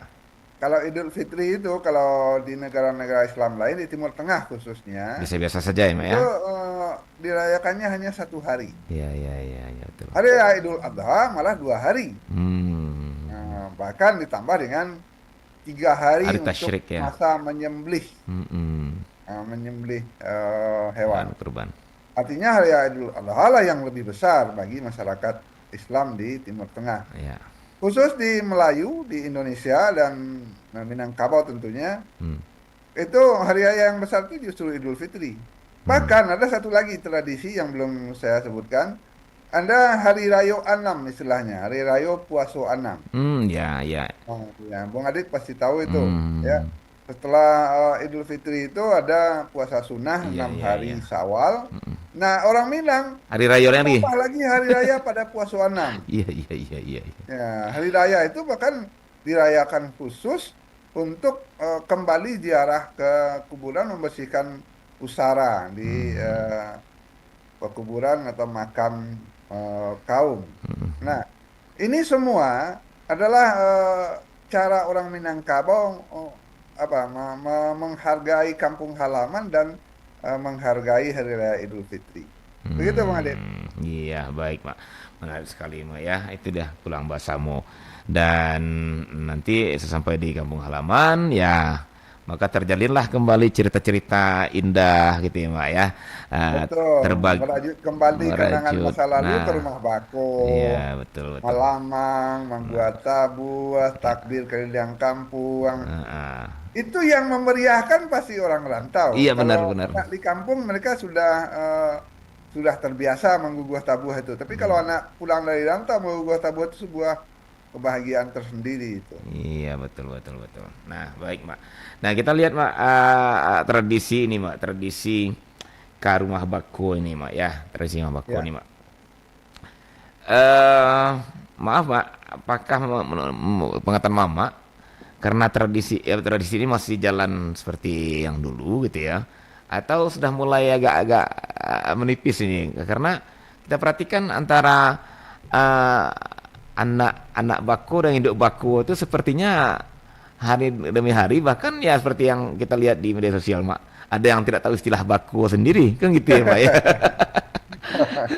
Kalau Idul Fitri itu, kalau di negara-negara Islam lain, di Timur Tengah khususnya, Biasa-biasa saja ya, Mak itu ya. dirayakannya hanya 1 hari. Iya, iya, iya, iya, betul. Hari raya Idul Adha malah 2 hari. Hmm. Bahkan ditambah dengan 3 hari Hari untuk tasyrik ya. masa menyembelih, Mm-mm. hewan. Kurban, kurban. Artinya hari raya Idul Adha lah yang lebih besar bagi masyarakat Islam di Timur Tengah. Ya. Khusus di Melayu, di Indonesia dan Minangkabau tentunya, Hmm. itu hari raya yang besar itu justru Idul Fitri. Hmm. Bahkan ada satu lagi tradisi yang belum saya sebutkan. Ada hari raya Anam istilahnya, hari raya Puaso Anam. Hmm, ya, ya. Oh, ya, Bung Adit pasti tahu itu. Ya, Hmm. setelah Idul Fitri itu ada puasa sunnah Iya, 6 iya, iya. hari Syawal. Mm-mm. Nah, orang Minang Hari raya lagi. tambah lagi hari raya pada Puasa 6. Iya, iya, iya, iya, iya. Ya, hari raya itu bahkan dirayakan khusus untuk kembali ziarah ke kuburan membersihkan pusara di Hmm. pekuburan atau makam kaum. Hmm. Nah, ini semua adalah cara orang Minangkabau menghargai kampung halaman dan menghargai hari raya Idul Fitri. Begitu, Bang Adit. Iya, baik, Mak. Menarik sekali, Mak ya. Itu dah pulang bahasamu. Dan nanti sesampai di kampung halaman, ya, maka terjalinlah kembali cerita-cerita indah gitu ya, Mak ya. Betul, Terbagi merajut kembali kenangan merajut. masa lalu ke Nah, rumah bako, iya, betul, betul. melamang, Nah, membuat tabuah, ya. takbir keliling kampung. Heeh. Itu yang memeriahkan pasti orang rantau. Iya, benar, Kalau benar. anak di kampung mereka sudah terbiasa menggugah tabuah itu. Tapi kalau anak pulang dari rantau menggugah tabuah itu sebuah kebahagiaan tersendiri itu. Iya, betul, betul, betul. Nah, baik, Mak. Nah, kita lihat, Mak, tradisi ini, Mak, tradisi ke rumah bako ini, Mak ya. Tradisi rumah bako Ya, ini, Mak. Eh, maaf, Mak, apakah pengetahuan Mama karena tradisi ini masih jalan seperti yang dulu gitu ya? Atau sudah mulai agak-agak menipis ini? Karena kita perhatikan antara eh, anak-anak bako dan induk bako itu sepertinya hari demi hari, bahkan ya seperti yang kita lihat di media sosial, Mak. Ada yang tidak tahu istilah bako sendiri, kan gitu ya, Pak ya.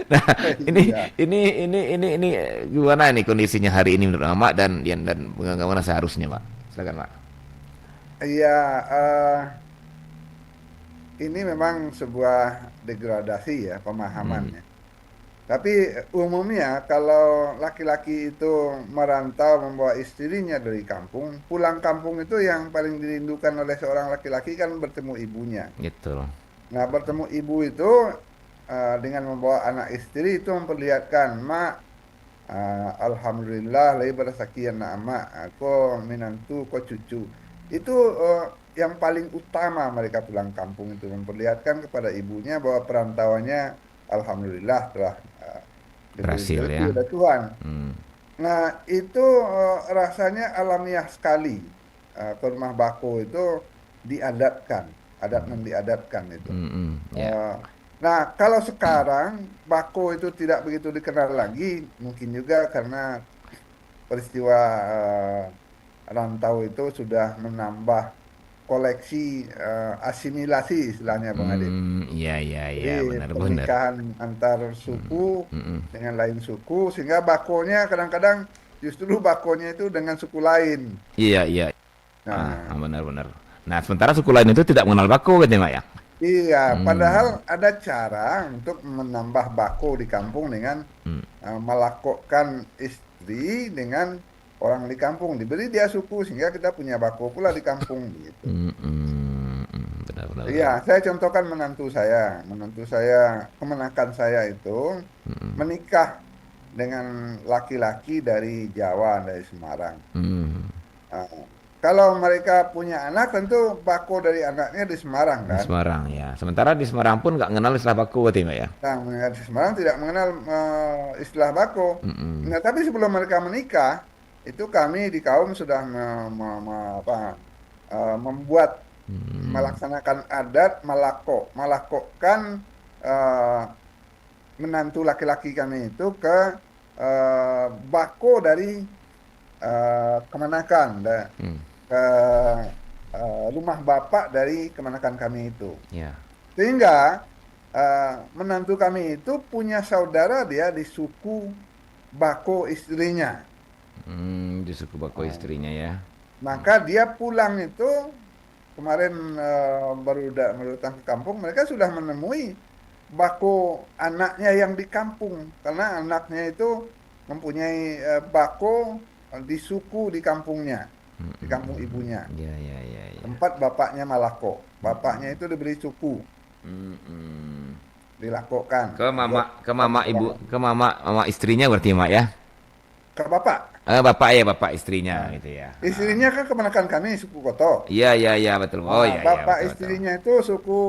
Nah, ini iya, ini gimana ini kondisinya hari ini menurut Mak dan bagaimana seharusnya, Pak? Silakan, Pak. iya. Ini memang sebuah degradasi ya Hmm, pemahamannya. Tapi umumnya kalau laki-laki itu merantau membawa istrinya dari kampung, pulang kampung itu yang paling dirindukan oleh seorang laki-laki kan bertemu ibunya. gitu. Nah, bertemu ibu itu dengan membawa anak istri itu memperlihatkan, Mak, Alhamdulillah, lai berasakian nama, aku minantu, kau cucu. Itu yang paling utama mereka pulang kampung itu memperlihatkan kepada ibunya bahwa perantauannya, Alhamdulillah telah diberi Berhasil rezeki ya. oleh Tuhan. Hmm, Nah, itu rasanya alamiah sekali. Ke rumah bako itu diadatkan, adat dan diadatkan itu. hmm, hmm, ya. Eh, nah, kalau sekarang bako itu tidak begitu dikenal lagi, mungkin juga karena peristiwa rantau itu sudah menambah koleksi asimilasi istilahnya Bang Adit. Iya, iya, Jadi iya, benar-benar. pernikahan antar suku Hmm, hmm. dengan lain suku sehingga bakonya kadang-kadang justru bakonya itu dengan suku lain. Iya, iya. Nah, Benar-benar. Nah, sementara suku lain itu tidak mengenal bako gitu ya, Mak ya. iya, padahal Hmm, ada cara untuk menambah bako di kampung dengan hmm, melakokkan istri dengan orang di kampung, diberi dia suku sehingga kita punya bako pula di kampung gitu. Benar, benar, benar. Iya, saya contohkan menantu saya, kemenakan saya itu menikah dengan laki-laki dari Jawa, dari Semarang. Hmm, Nah, kalau mereka punya anak, tentu bako dari anaknya di Semarang di kan. Semarang ya. Sementara di Semarang pun nggak kenal istilah baku berarti Mbak ya. Nah, mengingat di Semarang tidak mengenal istilah bako. Mm-mm. Nah, tapi sebelum mereka menikah, itu kami di kaum sudah membuat Hmm, melaksanakan adat malakokkan eh, menantu laki-laki kami itu ke bako dari kemenakan hmm, ke rumah bapak dari kemenakan kami itu. ya. Sehingga menantu kami itu punya saudara dia di suku bako istrinya. Di suku bako istrinya ya. Maka dia pulang itu kemarin baru datang ke kampung, mereka sudah menemui bako anaknya yang di kampung karena anaknya itu mempunyai bako di suku di kampungnya, di kampung ibunya. Ya, ya, ya, ya. Tempat bapaknya Malako. Bapaknya itu diberi suku, Mm-mm. dilakukan. Ke mama ibu, ke mama istrinya berarti Mak ya. Ke bapak. Bapak ya, bapak istrinya Nah, gitu ya. istrinya kan kemenakan kami suku Koto. Iya, iya, iya, betul. Oh Nah, iya, iya, bapak betul, betul. istrinya itu suku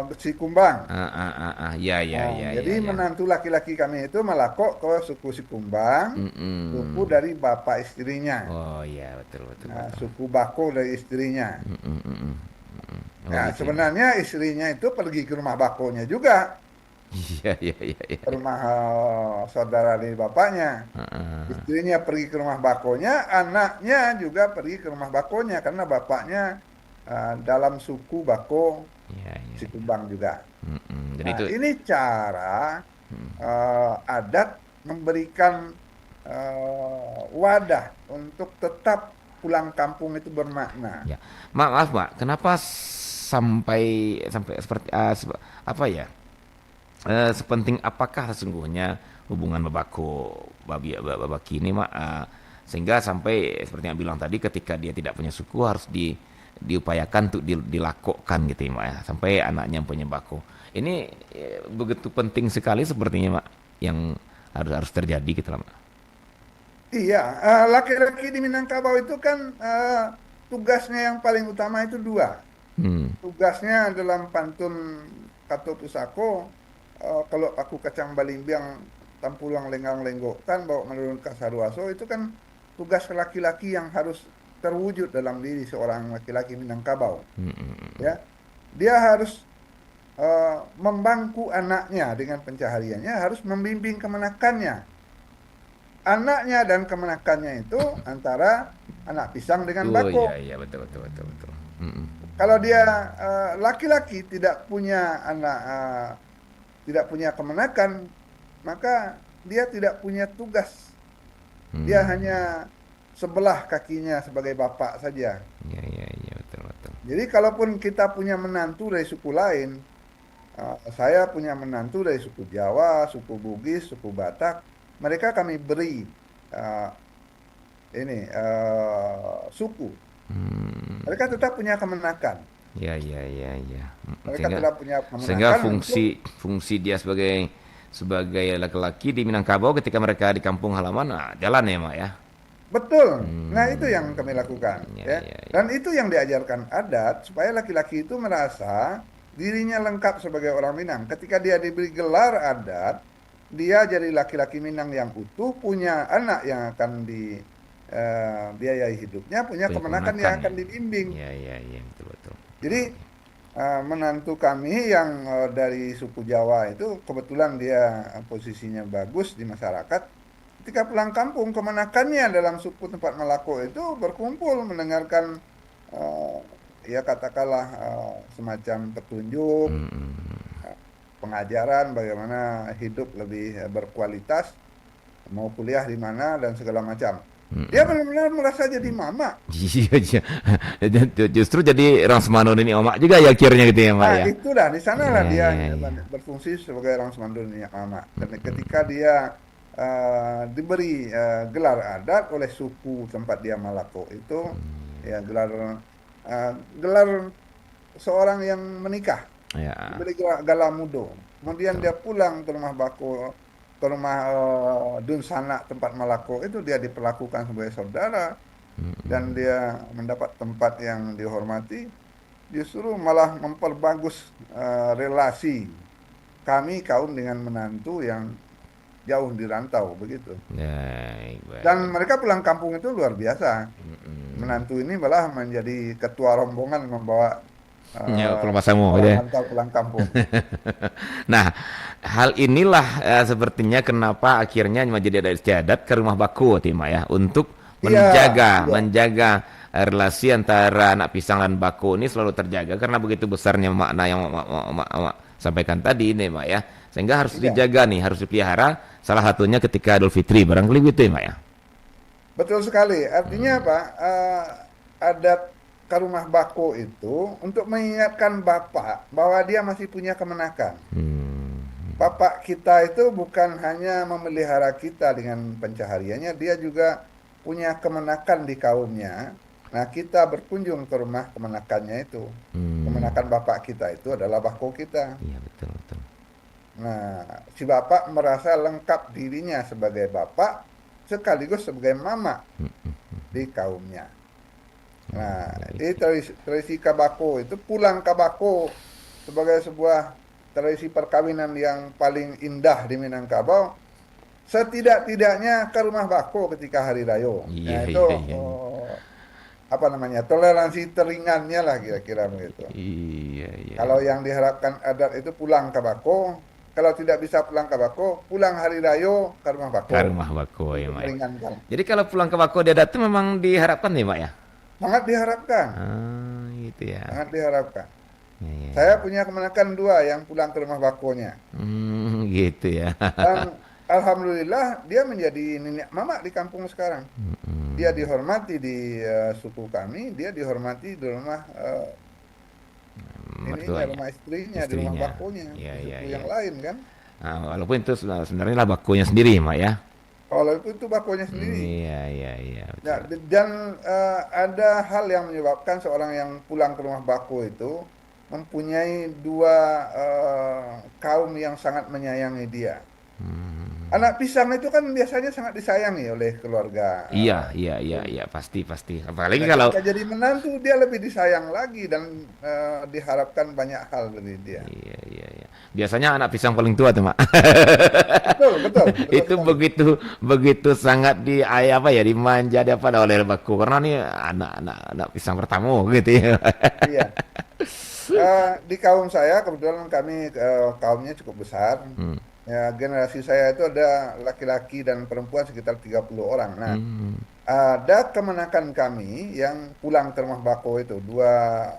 Besi Kumbang. Iya, iya, Nah, iya, iya, jadi iya. menantu laki-laki kami itu melakok ke suku Sikumbang, suku Mm-mm. dari bapak istrinya. Oh iya, betul, betul, Nah, betul. suku Bako dari istrinya. Mm-mm, mm-mm, mm-mm. Oh Nah, gitu ya. sebenarnya istrinya itu pergi ke rumah Bakonya juga, Iya, iya, iya, iya. ke rumah saudara dari bapaknya. Heeh. Istrinya pergi ke rumah Bakonya, anaknya juga pergi ke rumah Bakonya karena bapaknya dalam suku Bako Iya, iya, iya. Sikumbang juga. Jadi Nah, itu ini cara mm, adat memberikan wadah untuk tetap pulang kampung itu bermakna. ya. Maaf, Pak, kenapa sampai sampai seperti apa ya? Sepenting apakah sesungguhnya hubungan babaki ini mak sehingga sampai seperti yang bilang tadi ketika dia tidak punya suku harus diupayakan untuk dilakukan gitu ya mak ya sampai anaknya punya bako ini begitu penting sekali sepertinya mak yang harus terjadi gitu lah mak. Iya, laki-laki di Minangkabau itu kan tugasnya yang paling utama itu dua. Hmm. Tugasnya dalam pantun Kato Pusako, kalau aku kacang balimbiang tampulang lenggang lenggok kan bawa menurun kasaruaso itu kan tugas laki-laki yang harus terwujud dalam diri seorang laki-laki Minangkabau. Hmm, hmm, hmm. Ya, dia harus membangku anaknya dengan pencahariannya, harus membimbing kemenakannya. Anaknya dan kemenakannya itu antara anak pisang dengan Oh bako. iya, iya, betul, betul, betul, betul. Hmm, hmm. Kalau dia laki-laki tidak punya anak, tidak punya kemenakan, maka dia tidak punya tugas. Dia Hmm. hanya sebelah kakinya sebagai bapak saja. Iya, iya, iya, betul, betul. Jadi kalaupun kita punya menantu dari suku lain, saya punya menantu dari suku Jawa, suku Bugis, suku Batak, mereka kami beri uh, suku. Hmm. Mereka tetap punya kemenakan. Ya, ya, ya, ya. Mereka Sehingga tetap punya sehingga kemenakan untuk fungsi dia sebagai laki-laki di Minangkabau ketika mereka di kampung halaman, jalan ya, Mak ya. betul. Nah, itu yang Hmm. kami lakukan, Ya, ya. ya, ya. Dan itu yang diajarkan adat supaya laki-laki itu merasa dirinya lengkap sebagai orang Minang. Ketika dia diberi gelar adat, dia jadi laki-laki Minang yang utuh, punya anak yang akan biayai hidupnya, punya Punya kemenakan yang kemenakan ya. akan dibimbing. Ya, ya, ya, betul, betul. Jadi menantu kami yang dari suku Jawa itu kebetulan dia posisinya bagus di masyarakat. Ketika pulang kampung, kemenakannya dalam suku tempat Malako itu berkumpul mendengarkan eh, ya katakanlah semacam petunjuk, Hmm, hmm, hmm. pengajaran bagaimana hidup lebih berkualitas, mau kuliah di mana dan segala macam. Hmm, Dia hmm. benar-benar merasa jadi mama. Iya, iya. Justru jadi orang Semano ini omak juga ya akhirnya gitu ya, Mak Nah, ya. itulah di sanalah Iya, dia iya, iya. berfungsi sebagai orang Semandun yang mama. Dan ketika dia diberi gelar adat oleh suku tempat dia Malako itu, ya gelar seorang yang menikah, Ya, diberi gelar Galamudo. Kemudian betul. dia pulang ke rumah Bako, ke rumah Dun Sanak tempat Malako itu, dia diperlakukan sebagai saudara dan Mm-mm. dia mendapat tempat yang dihormati. Justru malah memperbagus relasi kami kaum dengan menantu yang jauh di rantau begitu. Baik, Dan baik. mereka pulang kampung itu luar biasa. Mm-mm. Menantu ini malah menjadi ketua rombongan membawa Ya, eh, pulang pasamu gitu orang ya. rantau pulang kampung. Nah, hal inilah sepertinya kenapa akhirnya menjadi adat istiadat ke rumah baku, Tima ya, untuk Iya, menjaga iya, menjaga relasi antara anak pisang dan baku ini selalu terjaga karena begitu besarnya makna yang Mak sampaikan tadi ini, Mak ya. Sehingga harus iya. dijaga nih, harus dipelihara. Salah satunya ketika Idul Fitri, barangkali gitu ya, Mak ya. Betul sekali. Artinya Hmm. apa? Adat ke rumah bako itu untuk mengingatkan Bapak bahwa dia masih punya kemenakan. Hmm. Bapak kita itu bukan hanya memelihara kita dengan pencahariannya, dia juga punya kemenakan di kaumnya. Nah, kita berkunjung ke rumah kemenakannya itu. Hmm. Kemenakan Bapak kita itu adalah bako kita. Iya, betul, betul. Nah, si Bapak merasa lengkap dirinya sebagai Bapak sekaligus sebagai Mama Hmm. di kaumnya. Nah, Baik. ini tradisi kabako itu, pulang kabako sebagai sebuah tradisi perkawinan yang paling indah di Minangkabau. Setidak-tidaknya ke rumah bako ketika hari raya. Iya, Nah, itu iya, iya, iya. apa namanya, toleransi teringannya lah kira-kira begitu. Iya, iya, Kalau iya. yang diharapkan adat itu pulang ke bako, kalau tidak bisa pulang ke bako, pulang hari raya ke rumah bako Ke rumah Bako ya, untuk Mak ya. meringankan. Jadi kalau pulang ke Bako dia datang memang diharapkan nih, Mak ya? Sangat diharapkan, Ah, gitu ya. sangat diharapkan. Ya, ya, Saya ya. punya kemenakan dua yang pulang ke rumah bakonya. Gitu ya. Dan alhamdulillah dia menjadi nenek mama di kampung sekarang. Dia Mm, dihormati di suku kami, dia dihormati di rumah ininya, mertuanya, rumah istrinya, di rumah istrinya. bakonya, Ya, di ya, suku ya. yang lain kan. Nah, walaupun itu sebenarnya lah Bakonya sendiri, Mak ya. Kalau itu bakonya sendiri. Iya, iya, iya, Nah, betul. dan ada hal yang menyebabkan seorang yang pulang ke rumah bako itu mempunyai dua kaum yang sangat menyayangi dia. Hmm. Anak pisang itu kan biasanya sangat disayangi oleh keluarga. Iya, iya, iya, Ini. iya, pasti, pasti. Apalagi Nah, kalau ketika jadi menantu dia lebih disayang lagi dan diharapkan banyak hal dari dia. iya, iya, iya. Biasanya anak pisang paling tua tuh, Mak. Betul, betul, betul Itu sekali. begitu begitu sangat apa ya, dimanja dia pada oleh Baku karena nih anak pisang pertama gitu ya. Iya. Di kaum saya kebetulan kami kaumnya cukup besar. Hmm. Ya, generasi saya itu ada laki-laki dan perempuan sekitar 30 orang. Nah, Hmm. ada kemenakan kami yang pulang ke rumah bako itu dua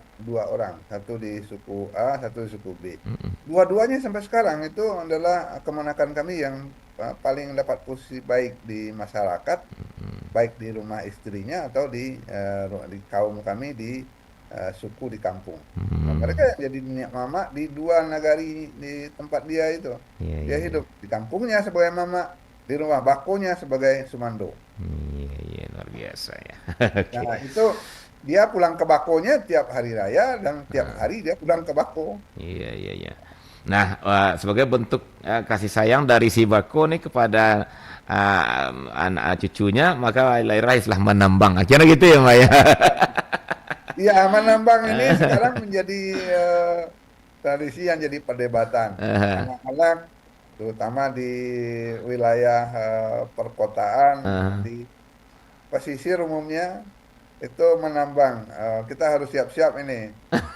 orang, satu di suku A, satu di suku B. Hmm. Dua-duanya sampai sekarang itu adalah kemenakan kami yang paling dapat posisi baik di masyarakat, baik di rumah istrinya atau di kaum kami di suku di kampung. Nah, mereka Hmm. yang jadi minyak mama di dua nagari di tempat dia itu. Iya, Dia iya, iya. hidup di kampungnya sebagai mama, di rumah bakonya sebagai sumando. Iya, iya, luar biasa ya. Oke. Nah, itu dia pulang ke bakonya tiap hari raya dan tiap hari dia pulang ke bako. Iya, iya, iya. Nah, sebagai bentuk kasih sayang dari si Bako nih kepada anak cucunya, maka lahirlah menambang. Akhirnya gitu ya, Mbak ya. Iya, Manambang ini sekarang menjadi tradisi yang jadi perdebatan. Eh, Anak-anak, terutama di wilayah perkotaan, eh. di pesisir umumnya, itu menambang. Kita harus siap-siap ini.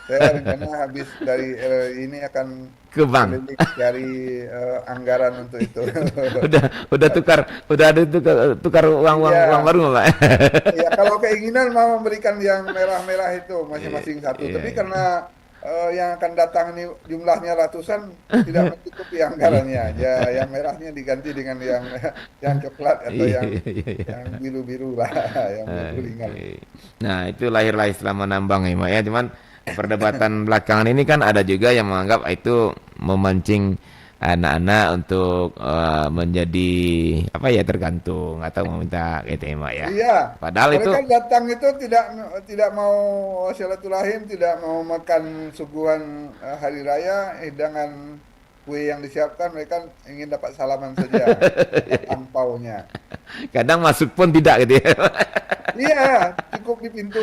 Saya rencana habis dari ini akan Ke bank. keliling cari anggaran untuk itu. Udah udah ada tukar uang Iya, baru nggak, Pak? ya, kalau keinginan mau memberikan yang merah-merah itu Iya, masing-masing satu, iya, tapi iya. karena yang akan datang ini jumlahnya ratusan tidak mencukupi anggarannya. Iya, Ya, yang merahnya diganti dengan yang yang coklat atau iya, yang iya, iya. biru-biru lah, yang biru ringan. Oke. Nah, itu lahirlah istilah menambang ya, Mak ya. Cuman perdebatan belakangan ini kan ada juga yang menganggap itu memancing anak-anak untuk menjadi apa ya, tergantung atau meminta gitu ya Mak ya. Iya, Padahal itu mereka datang itu tidak mau silaturahim, tidak mau makan suguhan hari raya, hidangan kue yang disiapkan, mereka ingin dapat salaman saja, dapat angpaunya. kadang masuk pun tidak gitu ya. Iya, cukup di pintu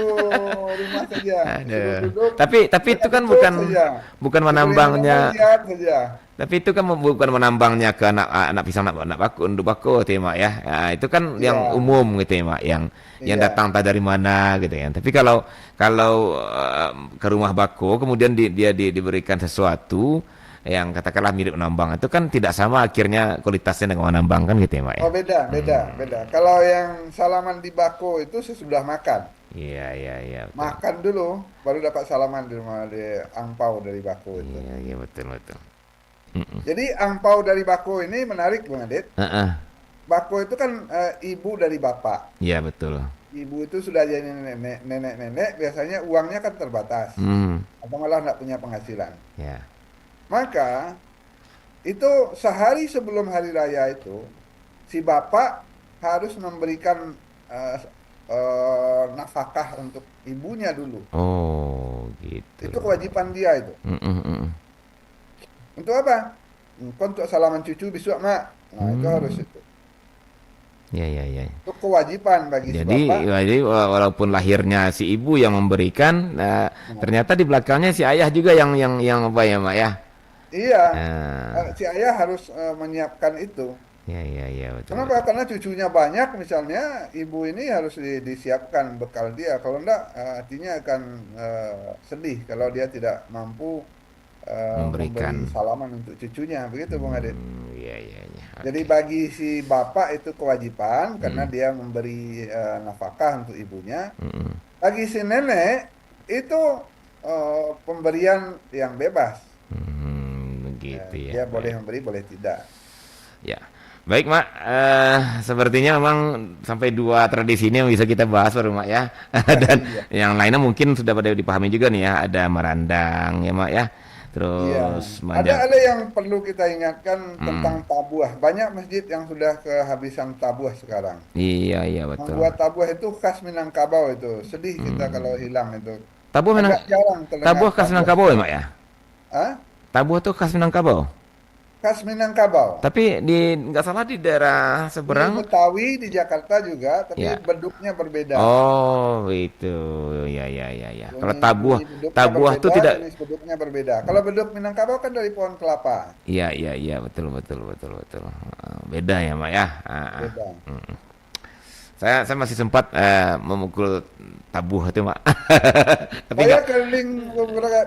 rumah saja, disuruh Aduh. duduk, Tapi itu mereka kan duduk bukan saja, bukan diberi menambangnya. minum lihat saja. Tapi itu kan bukan menambangnya ke anak pisang, anak baku, unduk baku gitu ya Mak ya. Nah, itu kan Iya, yang umum gitu ya Mak, yang iya. datang entah dari mana gitu ya. Tapi kalau kalau ke rumah bako kemudian dia diberikan sesuatu yang katakanlah mirip menambang, itu kan tidak sama akhirnya kualitasnya dengan menambang kan gitu ya Mak ya. Oh beda, beda, beda. Kalau yang salaman di bako itu sesudah makan. Iya iya iya betul. Makan dulu, baru dapat salaman di rumah di angpau dari bako itu. Iya iya betul betul. Mm-mm. Jadi angpau dari bako ini menarik, Bung Adit. Heeh. Bako itu kan ibu dari bapak. Iya betul. Ibu itu sudah jadi nenek, nenek-nenek, biasanya uangnya kan terbatas. Hmm. Atau malah nggak punya penghasilan. Ya. Maka itu sehari sebelum hari raya itu, si bapak harus memberikan eh, nafkah untuk ibunya dulu. Oh gitu. Itu kewajiban dia itu. Mm-mm, mm-mm. Untuk apa? Untuk salaman cucu besok, Mak. Nah, itu harus Hmm. itu. Ya ya ya. Itu kewajiban bagi si bapak. Jadi walaupun lahirnya si ibu yang memberikan, Nah, ternyata di belakangnya si ayah juga yang apa ya Mak ya. iya, Nah, si ayah harus menyiapkan itu. ya ya ya betul Kenapa? betul. Karena cucunya banyak, misalnya ibu ini harus disiapkan bekal dia. Kalau enggak, artinya akan sedih kalau dia tidak mampu Memberikan. memberi salaman untuk cucunya. Begitu, Bung Adit. Ya ya ya. Jadi Oke. bagi si bapak itu kewajiban karena Hmm, dia memberi nafkah untuk ibunya. hmm, Bagi si nenek itu pemberian yang bebas. begitu ya. Dia boleh Baik. memberi, boleh tidak. Ya. Baik, Mak. Sepertinya memang sampai dua tradisi ini yang bisa kita bahas baru, Mak ya. Dan Iya, yang lainnya mungkin sudah pada dipahami juga nih ya. Ada marandang ya, Mak ya. iya. Terus Ada banyak. ada yang perlu kita ingatkan tentang Hmm, tabuah. Banyak masjid yang sudah kehabisan tabuah sekarang. iya, iya betul. Membuat tabuah itu khas Minangkabau itu. Sedih kita kalau Hmm. hilang itu. Tabuh Minang, Agak jarang terdengar tabuh khas tabuah Minangkabau ya, itu. Mak ya. Hah? Tabuh tuh khas Minangkabau. Khas Minangkabau. Tapi di nggak salah di daerah Di seberang. Betawi, di Jakarta juga, tapi Ya. beduknya berbeda. Oh, itu. Ya, ya, ya, ya. Kalau tabuh, Bunyi beduknya tabuh tuh berbeda, tidak. jenis beduknya berbeda. Kalau beduk Minangkabau kan dari pohon kelapa. Iya, iya, iya, betul, betul, betul, betul. Beda ya, Mak ya. Beda. Saya masih sempat memukul tabuh itu, Mak. Tapi Saya nggak, keliling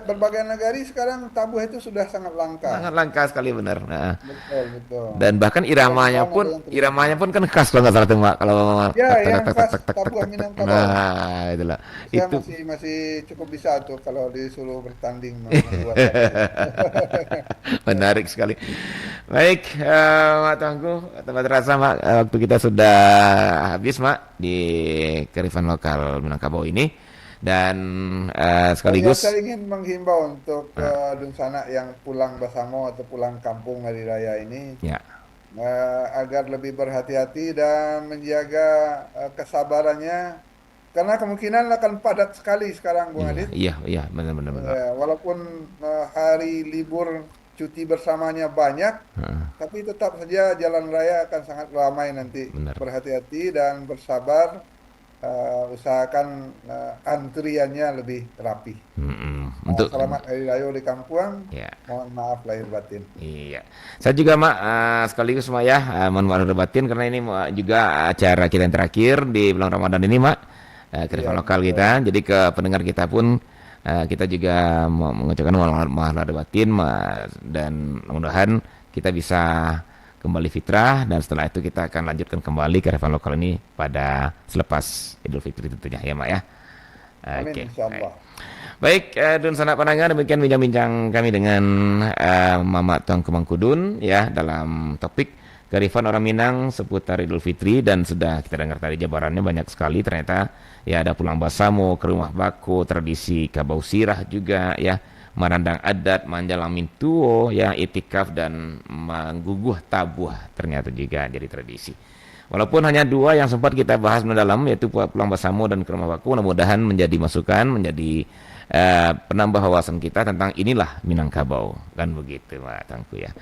berbagai negara sekarang tabuh itu sudah sangat langka. sangat langka sekali benar. Betul, betul. Dan bahkan Jarang ada yang terima. iramanya pun kan khas kalau nggak salah tuh, Mak. Kalau Ya, tak tak yang tak tak khas tak tak tak tabuh tak tak. Minangkabau. Nah, itulah. Saya Itu masih cukup bisa tuh kalau disuruh bertanding membuat tabuh. menarik sekali. Baik, Mak Tuanku, tempat terasa Mak, waktu kita sudah habis Mak di kearifan lokal Minangkabau ini dan sekaligus Saya ingin menghimbau untuk Dunsana yang pulang bersama atau pulang kampung hari raya ini ya, agar lebih berhati-hati dan menjaga kesabarannya karena kemungkinan akan padat sekali sekarang, Bung iya, Adit. iya, iya, benar, benar, benar. Walaupun hari libur cuti bersamanya banyak, Heeh, tapi tetap saja jalan raya akan sangat ramai nanti. benar. Berhati-hati dan bersabar, usahakan antriannya lebih rapi. Untuk Selamat Hari Raya di Kampung. ya. Mohon maaf lahir batin. Iya, saya juga Mak sekaligus Mak ya, mohon maaf lahir batin karena ini juga acara kita yang terakhir di bulan Ramadan ini Mak, kearifan Iya, lokal betul. kita. Jadi ke pendengar kita pun kita juga mau mengucapkan mohon maaf lahir batin dan mudah-mudahan kita bisa kembali fitrah dan setelah itu kita akan lanjutkan kembali kearifan lokal ini pada selepas Idul Fitri tentunya ya Mak ya. Amin, Oke. insya Allah. Baik, Dun Sanak Pananga, demikian bincang-bincang kami dengan Mama Tuang Kumangkudun ya dalam topik kearifan orang Minang seputar Idul Fitri dan sudah kita dengar tadi jabarannya banyak sekali ternyata ya ada pulang basamo, ke rumah bako, tradisi kabau sirah juga ya marandang adat, manjalamin tuo, ya itikaf dan mengguguh tabuh ternyata juga jadi tradisi. Walaupun hanya dua yang sempat kita bahas mendalam yaitu pulang bersama dan ke rumah baku, mudah-mudahan menjadi masukan, menjadi penambah wawasan kita tentang inilah Minangkabau kan begitu Mak Tangku ya.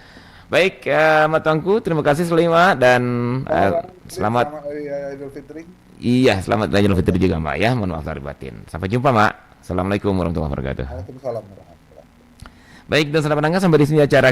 Baik, Mak Tangku, terima kasih Selima dan selamat Idul Fitri. iya, selamat Raya Idul Fitri juga Mak ya. Mohon maaf lahir batin. Sampai jumpa Mak. Assalamualaikum warahmatullahi wabarakatuh. Waalaikumsalam warahmatullahi wabarakatuh. Baik, dan saudara pendengar sampai di sini acara